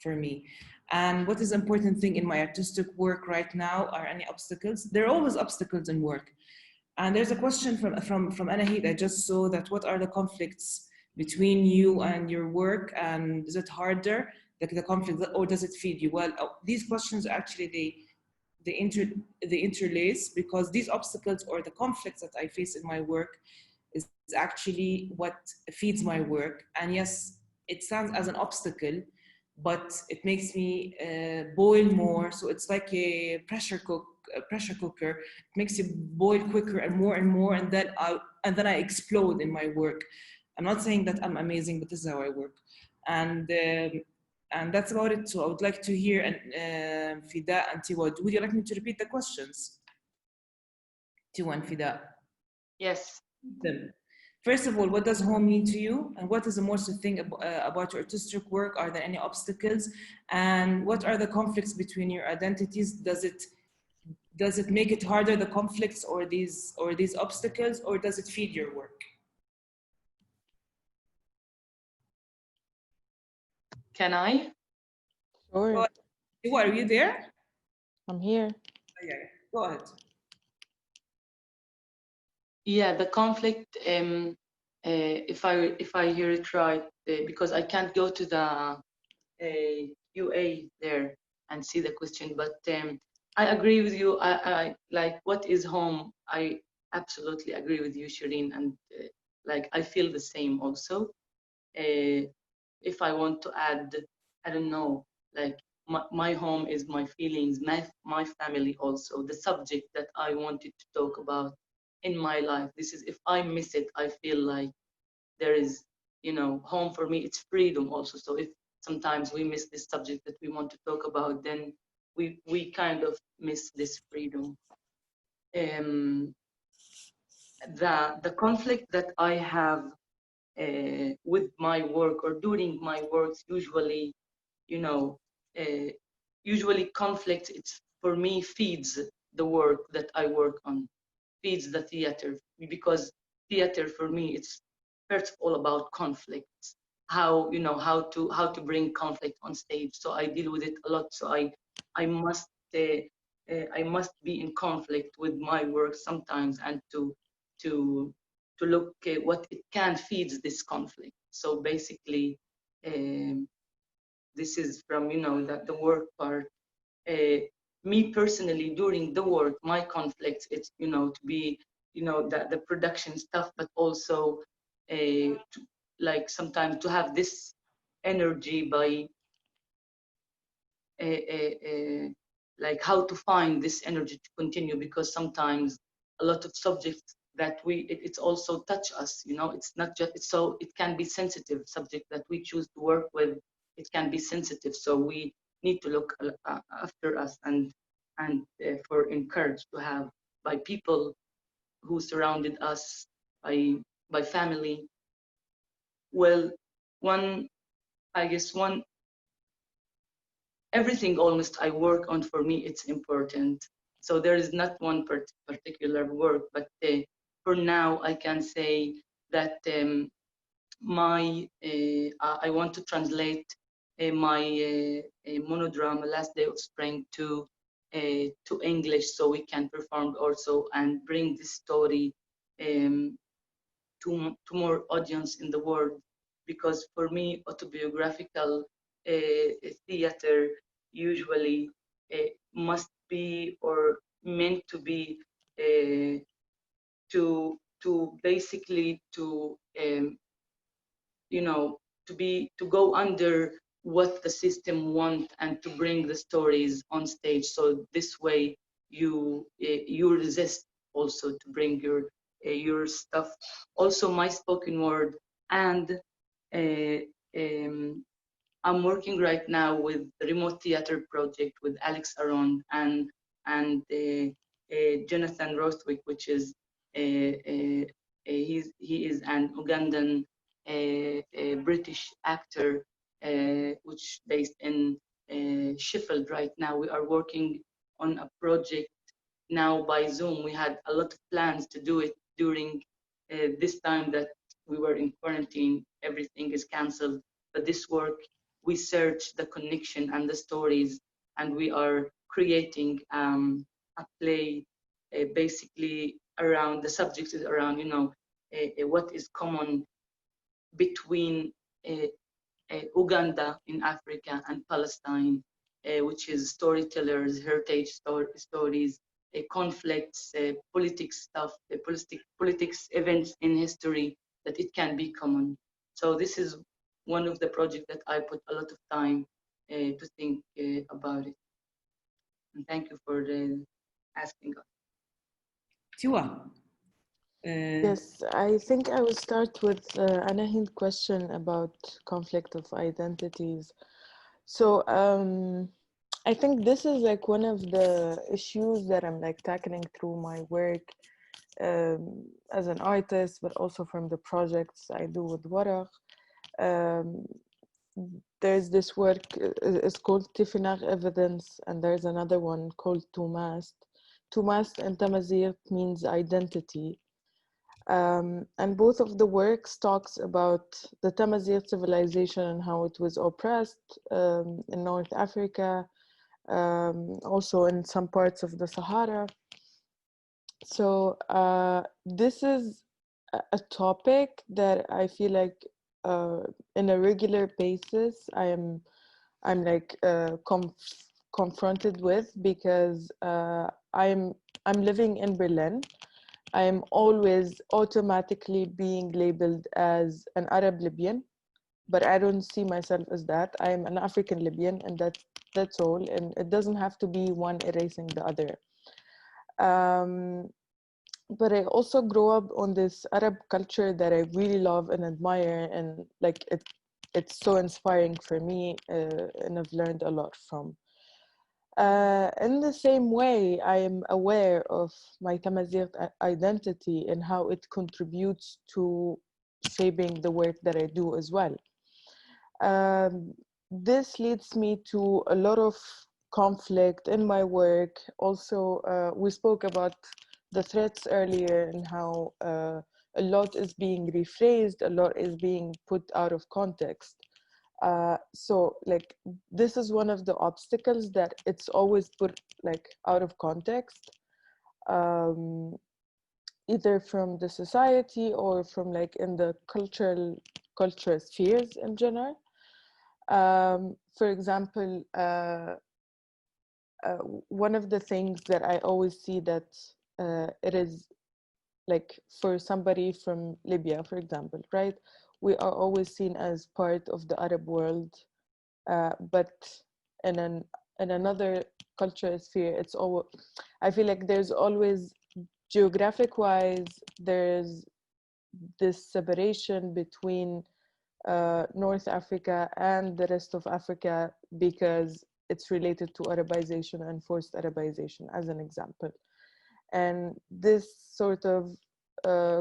for me. And what is important thing in my artistic work right now? Are any obstacles? There are always obstacles in work. And there's a question from Anahid. I just saw that, what are the conflicts between you and your work, and is it harder, like the conflict, or does it feed you? Well, these questions actually they interlace, because these obstacles or the conflicts that I face in my work is actually what feeds my work. And yes, it stands as an obstacle, but it makes me boil more. So it's like a pressure cooker. It makes you boil quicker and more, and then I explode in my work. I'm not saying that I'm amazing, but this is how I work. And that's about it. So I would like to hear Fida and Tiwa. Would you like me to repeat the questions? Tiwa and Fida. Yes. First of all, what does home mean to you? And what is the most thing about your artistic work? Are there any obstacles? And what are the conflicts between your identities? Does it make it harder, the conflicts or these obstacles, or does it feed your work? Can I? Sure. What, are you there? I'm here. Yeah, go ahead. Yeah, the conflict, if I hear it right, because I can't go to the UA there and see the question, but I agree with you. I like, what is home? I absolutely agree with you, Shireen, and like I feel the same also. If I want to add, I don't know, like my home is my feelings, my family also, the subject that I wanted to talk about in my life. This is, if I miss it, I feel like there is, you know, home for me, it's freedom also. So if sometimes we miss this subject that we want to talk about, then we kind of miss this freedom. The conflict that I have with my work or during my works, usually, you know, usually conflict, it's for me, feeds the work that I work on, feeds the theater, because theater for me, first of all about conflicts, how, you know, how to bring conflict on stage. So I deal with it a lot. So I must be in conflict with my work sometimes, and to look at what it can feed this conflict. So basically, this is from, you know, that the work part. Me personally, during the work, my conflicts, it's, you know, to be, you know, the production stuff, but also like sometimes to have this energy by like how to find this energy to continue, because sometimes a lot of subjects that it's also touch us, you know, it's not just, so it can be sensitive subject that we choose to work with, it can be sensitive, so we need to look after us and for encouraged to have by people who surrounded us, by family. Well, I guess everything almost I work on, for me, it's important. So there is not one particular work, but for now I can say that I want to translate my monodrama Last Day of Spring to English, so we can perform also and bring this story to more audience in the world. Because for me, autobiographical theater usually must be, or meant to be, to basically to you know, to go under what the system want and to bring the stories on stage. So this way you resist also to bring your stuff. Also my spoken word, and I'm working right now with the remote theater project with Alex Aron and Jonathan Rostwick, which is he is an Ugandan a British actor, which based in Sheffield right now. We are working on a project now by Zoom. We had a lot of plans to do it during this time that we were in quarantine. Everything is canceled. But this work, we search the connection and the stories, and we are creating a play basically around the subject is around, you know, what is common between Uganda in Africa and Palestine, which is storytellers, heritage stories, conflicts, politics stuff, politics events in history, that it can be common. So this is one of the projects that I put a lot of time to think about it. And thank you for asking us. Tiwa. Yes, I think I will start with Anahin's question about conflict of identities. So I think this is like one of the issues that I'm like tackling through my work as an artist, but also from the projects I do with Waraq. There's this work, it's called Tifinagh Evidence, and there's another one called Tumast. Tumast in Tamazight means identity. And both of the works talks about the Tamazight civilization and how it was oppressed in North Africa, also in some parts of the Sahara. So this is a topic that I feel like in a regular basis I'm like confronted with, because I'm living in Berlin. I am always automatically being labeled as an Arab Libyan, but I don't see myself as that. I am an African Libyan, and that's all. And it doesn't have to be one erasing the other. But I also grew up on this Arab culture that I really love and admire, and like it's so inspiring for me, and I've learned a lot from. In the same way, I am aware of my Tamazight identity and how it contributes to shaping the work that I do as well. This leads me to a lot of conflict in my work. Also, we spoke about the threats earlier and how a lot is being rephrased, a lot is being put out of context. So like this is one of the obstacles, that it's always put like out of context, either from the society or from like in the cultural spheres in general. For example, one of the things that I always see that it is like for somebody from Libya, for example, right? We are always seen as part of the Arab world, but in another cultural sphere, it's all. I feel like there's always, geographic-wise, there's this separation between North Africa and the rest of Africa because it's related to Arabization and forced Arabization, as an example. And this sort of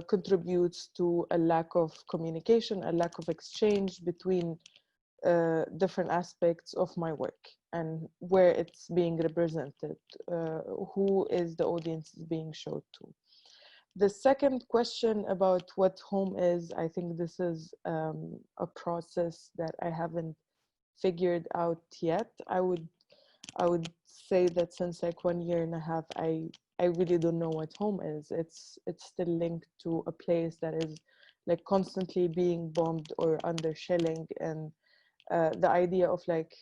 contributes to a lack of communication, a lack of exchange between different aspects of my work and where it's being represented, who is the audience being showed to. The second question about what home is, I think this is a process that I haven't figured out yet. I would say that since like 1.5 years, I really don't know what home is. It's still linked to a place that is like constantly being bombed or under shelling, and the idea of like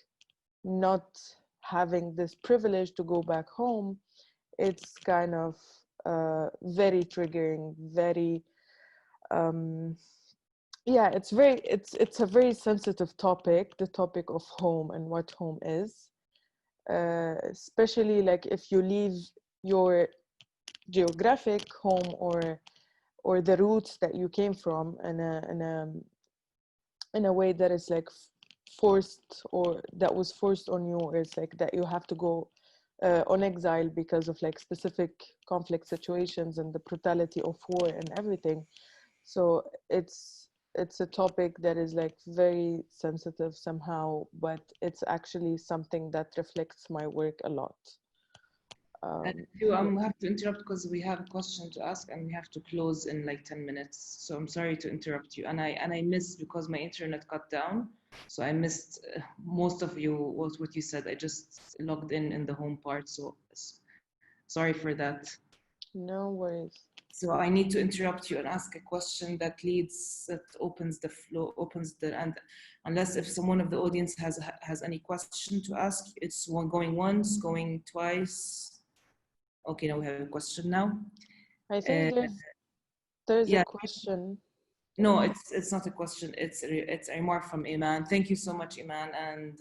not having this privilege to go back home, it's kind of very triggering, very yeah, it's a very sensitive topic, the topic of home and what home is, especially like if you leave your geographic home or the roots that you came from in a way that is like forced, or that was forced on you, or it's like that you have to go on exile because of like specific conflict situations and the brutality of war and everything. So it's a topic that is like very sensitive somehow, but it's actually something that reflects my work a lot. I have to interrupt because we have a question to ask and we have to close in like 10 minutes. So I'm sorry to interrupt you. And I missed, because my internet cut down, so I missed most of what you said. I just logged in the home part, so sorry for that. No worries. So I need to interrupt you and ask a question that opens the floor, and unless if someone of the audience has any question to ask, it's going once, going twice. Okay, now we have a question now. I think there's a question. No, it's not a question. It's a remark from Iman. Thank you so much, Iman. And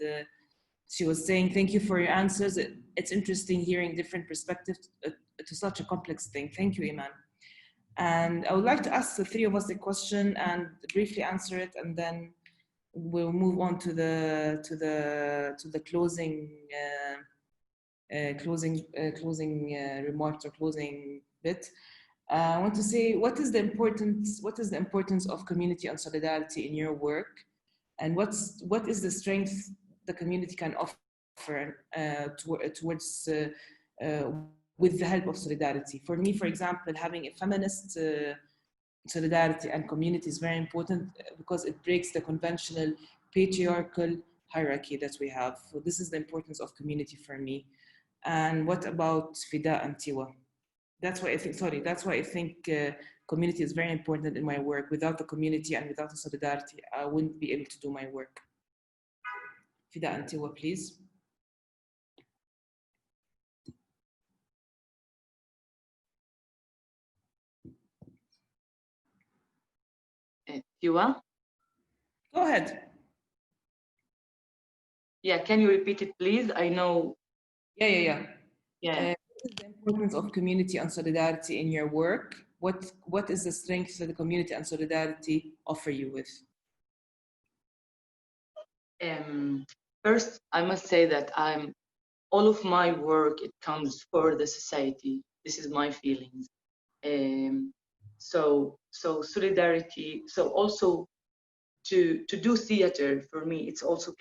she was saying, thank you for your answers. It's interesting hearing different perspectives to such a complex thing. Thank you, Iman. And I would like to ask the three of us a question and briefly answer it, and then we'll move on to the closing remarks or closing bit. I want to say, what is the importance of community and solidarity in your work, and what is the strength the community can offer towards with the help of solidarity? For me, for example, having a feminist solidarity and community is very important because it breaks the conventional patriarchal hierarchy that we have. So this is the importance of community for me. And what about Fida and Tiwa? That's why I think community is very important in my work. Without the community and without the solidarity, I wouldn't be able to do my work. Fida and Tiwa, please. Tiwa? Go ahead. Yeah, can you repeat it, please? I know. Yeah. What is the importance of community and solidarity in your work? What is the strength that the community and solidarity offer you with? First, I must say that all of my work, it comes for the society. This is my feelings. So solidarity. So also to do theater for me, it's also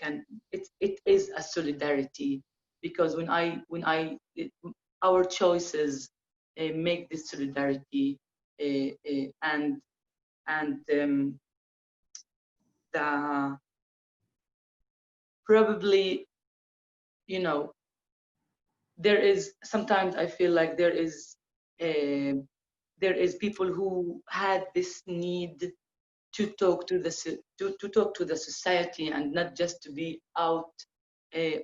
it is a solidarity, because when our choices make this solidarity, and and the probably, you know, there is sometimes I feel like there is people who had this need to talk to the to talk to the society and not just to be out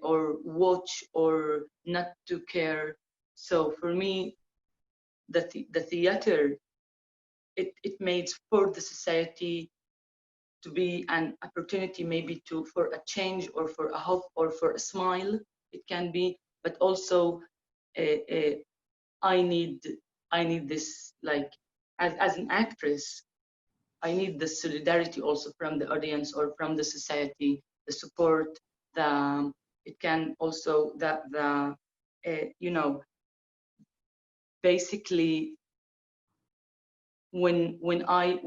or watch or not to care. So for me, the theater, it made for the society to be an opportunity, maybe to for a change or for a hope or for a smile. It can be, but also uh, I need this, like, as an actress, I need the solidarity also from the audience or from the society, the support. It can also the you know, basically when I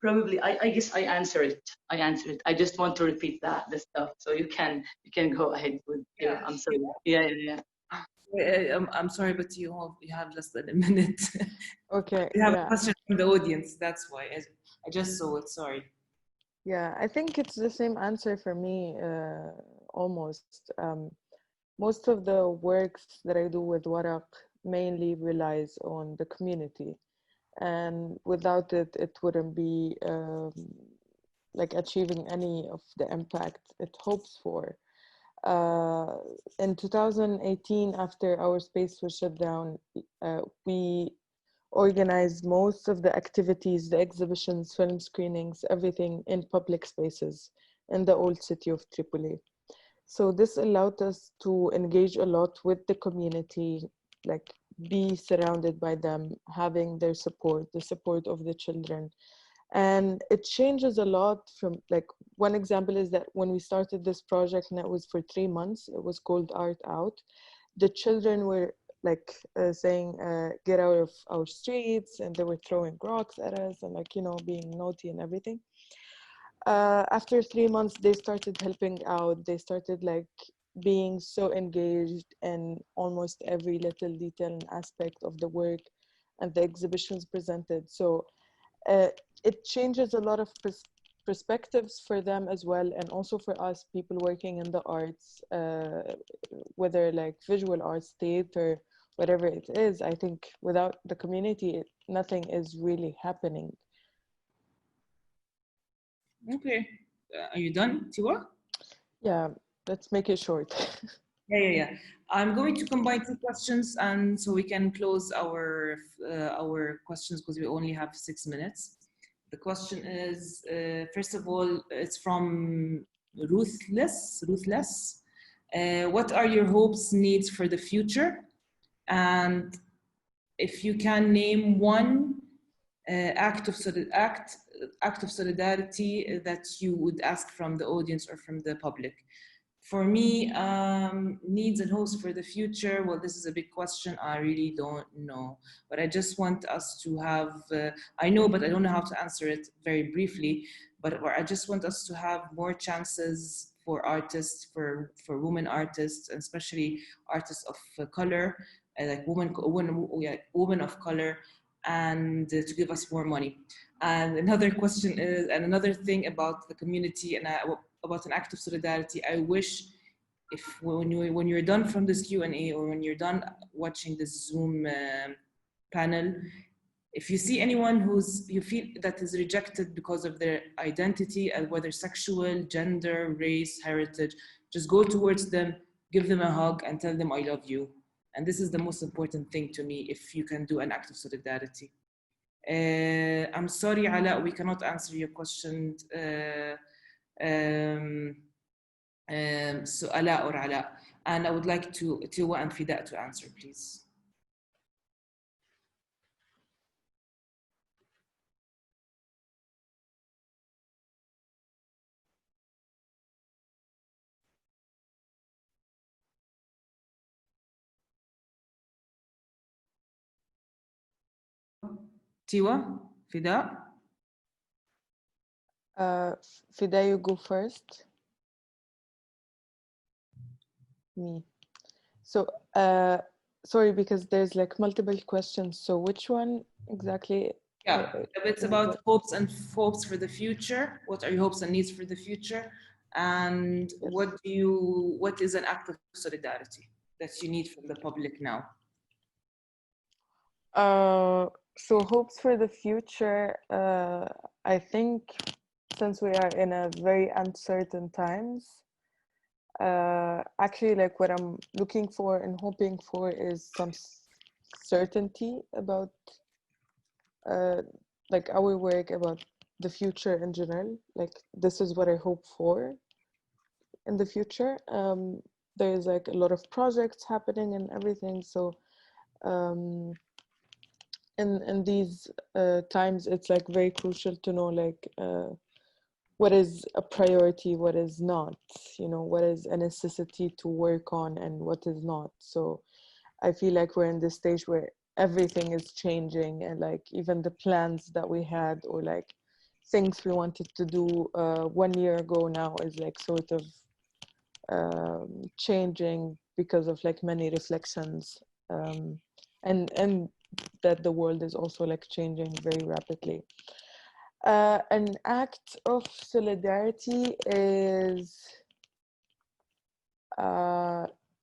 probably I guess I answer it. I just want to repeat the stuff, so you can go ahead with. Yeah, I'm sorry. Yeah. I'm sorry, but you have less than a minute. Okay. You have a Yeah. question from the audience. That's why I just saw it. Sorry. Yeah, I think it's the same answer for me, almost. Most of the works that I do with Waraq mainly relies on the community, and without it, it wouldn't be like achieving any of the impact it hopes for. In 2018, after our space was shut down, we organized most of the activities, the exhibitions, film screenings, everything in public spaces in the old city of Tripoli. So this allowed us to engage a lot with the community, like be surrounded by them, having their support, the support of the children. And it changes a lot from, like, one example is that when we started this project, and it was for 3 months, it was called Art Out. The children were like saying, get out of our streets, and they were throwing rocks at us and, like, you know, being naughty and everything. After 3 months, they started helping out. They started like being so engaged in almost every little detail and aspect of the work and the exhibitions presented. So it changes a lot of perspectives for them as well, and also for us, people working in the arts, whether like visual arts, theater, whatever it is. I think without the community, nothing is really happening. Okay. Are you done, Tiwa? Yeah, let's make it short. Yeah. I'm going to combine two questions, and so we can close our questions because we only have 6 minutes. The question is, first of all, it's from Ruthless. What are your hopes, needs for the future? And if you can name one act of solidarity that you would ask from the audience or from the public. For me, needs and hopes for the future, well, this is a big question. I really don't know. But I just want us to have, I know, but I don't know how to answer it very briefly. But I just want us to have more chances for artists, for women artists, and especially artists of color, like women of color, and to give us more money. And another question is, and another thing about the community and about an act of solidarity, I wish if when you're done from this Q&A or when you're done watching this Zoom panel, if you see anyone you feel that is rejected because of their identity, whether sexual, gender, race, heritage, just go towards them, give them a hug and tell them I love you. And this is the most important thing to me, if you can do an act of solidarity. I'm sorry, Ala, we cannot answer your question. So Ala. And I would like Tiwa and Fida to answer, please. Tiwa, Fida? Fida, you go first. Me. So, sorry, because there's like multiple questions. So which one exactly Yeah, it's about hopes for the future. What are your hopes and needs for the future? And what is an act of solidarity that you need from the public now? So hopes for the future, I think since we are in a very uncertain times, actually like what I'm looking for and hoping for is some certainty about like our work, about the future in general. Like this is what I hope for in the future. There's like a lot of projects happening and everything, so in these times it's like very crucial to know like what is a priority, what is not, you know, what is a necessity to work on and what is not. So I feel like we're in this stage where everything is changing, and like even the plans that we had or like things we wanted to do 1 year ago now is like sort of changing because of like many reflections, and that the world is also like changing very rapidly. An act of solidarity is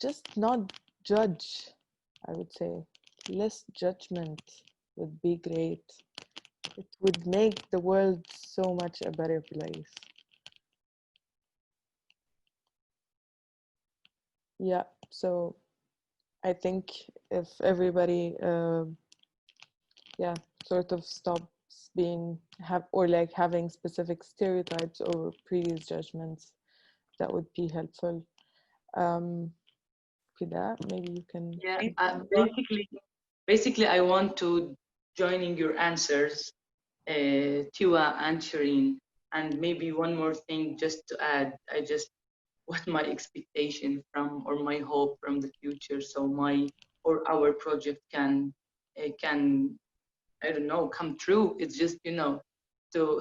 just not judge, I would say. Less judgment would be great. It would make the world so much a better place. Yeah, so I think if everybody, yeah, sort of stops being having specific stereotypes or previous judgments, that would be helpful. Fida, maybe you can. Yeah, basically, I want to joining your answers, Tiwa and Shireen, and maybe one more thing just to add. I just what my expectation from or my hope from the future, so my or our project can I don't know come true. It's just so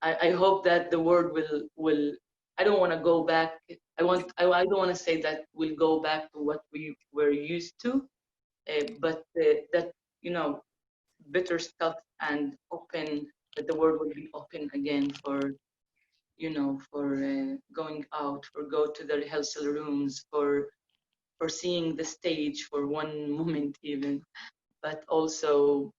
I hope that the world will. I don't want to go back. I don't want to say that we'll go back to what we were used to, but that better stuff and open, that the world will be open again for going out, for go to the rehearsal rooms, for seeing the stage for one moment even. But also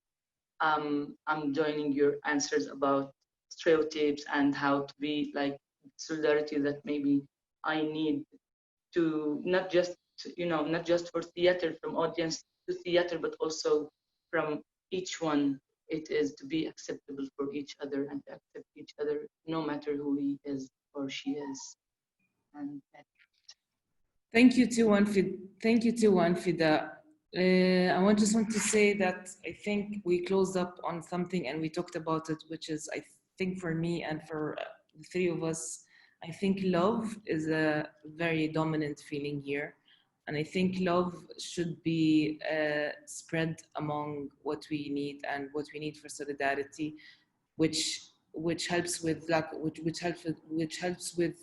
I'm joining your answers about stereotypes and how to be like solidarity, that maybe I need to not just for theater, from audience to theater, but also from each one. It is to be acceptable for each other and to accept each other no matter who he is or she is. And Thank you, Tiwa and Fida. Thank you, Tiwa and Fida. I just want to say that I think we closed up on something and we talked about it, which is, I think for me and for the three of us, I think love is a very dominant feeling here. And I think love should be spread among what we need and what we need for solidarity, which helps with which helps with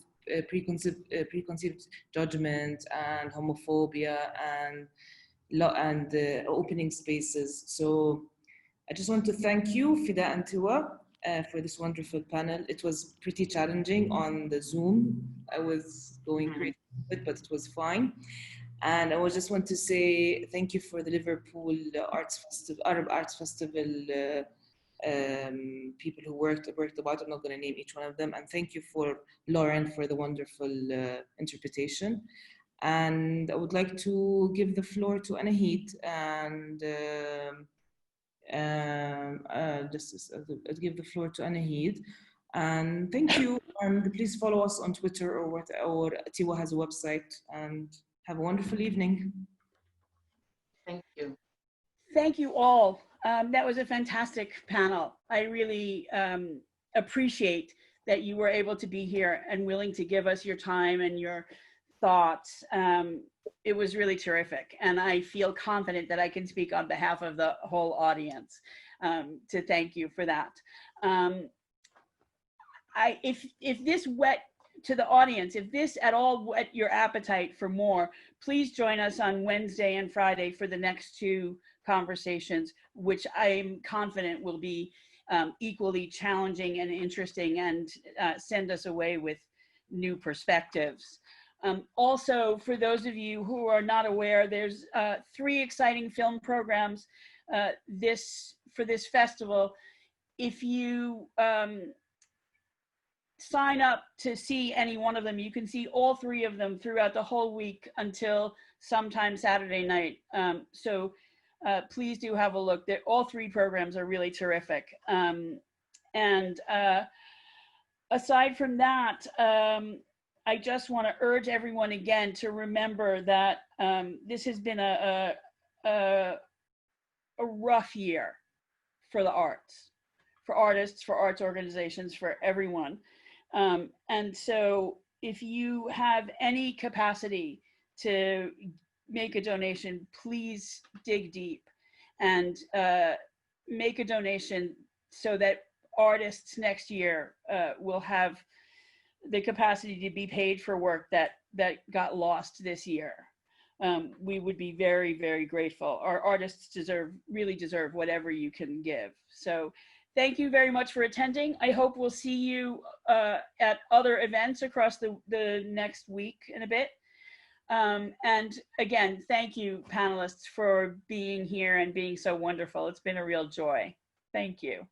preconceived judgment and homophobia and opening spaces. So I just want to thank you, Fida and Tiwa, for this wonderful panel. It was pretty challenging on the Zoom. I was going crazy with it, but it was fine. And I just want to say thank you for the Liverpool Arab Arts Festival people who worked about. I'm not going to name each one of them. And thank you for Lauren for the wonderful interpretation. And I would like to give the floor to Anahid and give the floor to Anahid. And thank you. And please follow us on Twitter or Tiwa has a website. And have a wonderful evening. thank you. Thank you all. That was a fantastic panel. I really appreciate that you were able to be here and willing to give us your time and your thoughts. It was really terrific. And I feel confident that I can speak on behalf of the whole audience to thank you for that. If this whet to the audience, if this at all whet your appetite for more, please join us on Wednesday and Friday for the next two conversations, which I'm confident will be equally challenging and interesting and send us away with new perspectives. Also, for those of you who are not aware, there's 3 exciting film programs for this festival. If you sign up to see any one of them, you can see all 3 of them throughout the whole week until sometime Saturday night. So please do have a look. All 3 programs are really terrific. And aside from that, I just want to urge everyone again to remember that this has been a rough year for the arts, for artists, for arts organizations, for everyone. And so if you have any capacity to make a donation, please dig deep and make a donation so that artists next year will have the capacity to be paid for work that got lost this year. We would be very, very grateful. Our artists really deserve whatever you can give. So thank you very much for attending. I hope we'll see you at other events across the next week and a bit. And again, thank you, panelists, for being here and being so wonderful. It's been a real joy. Thank you.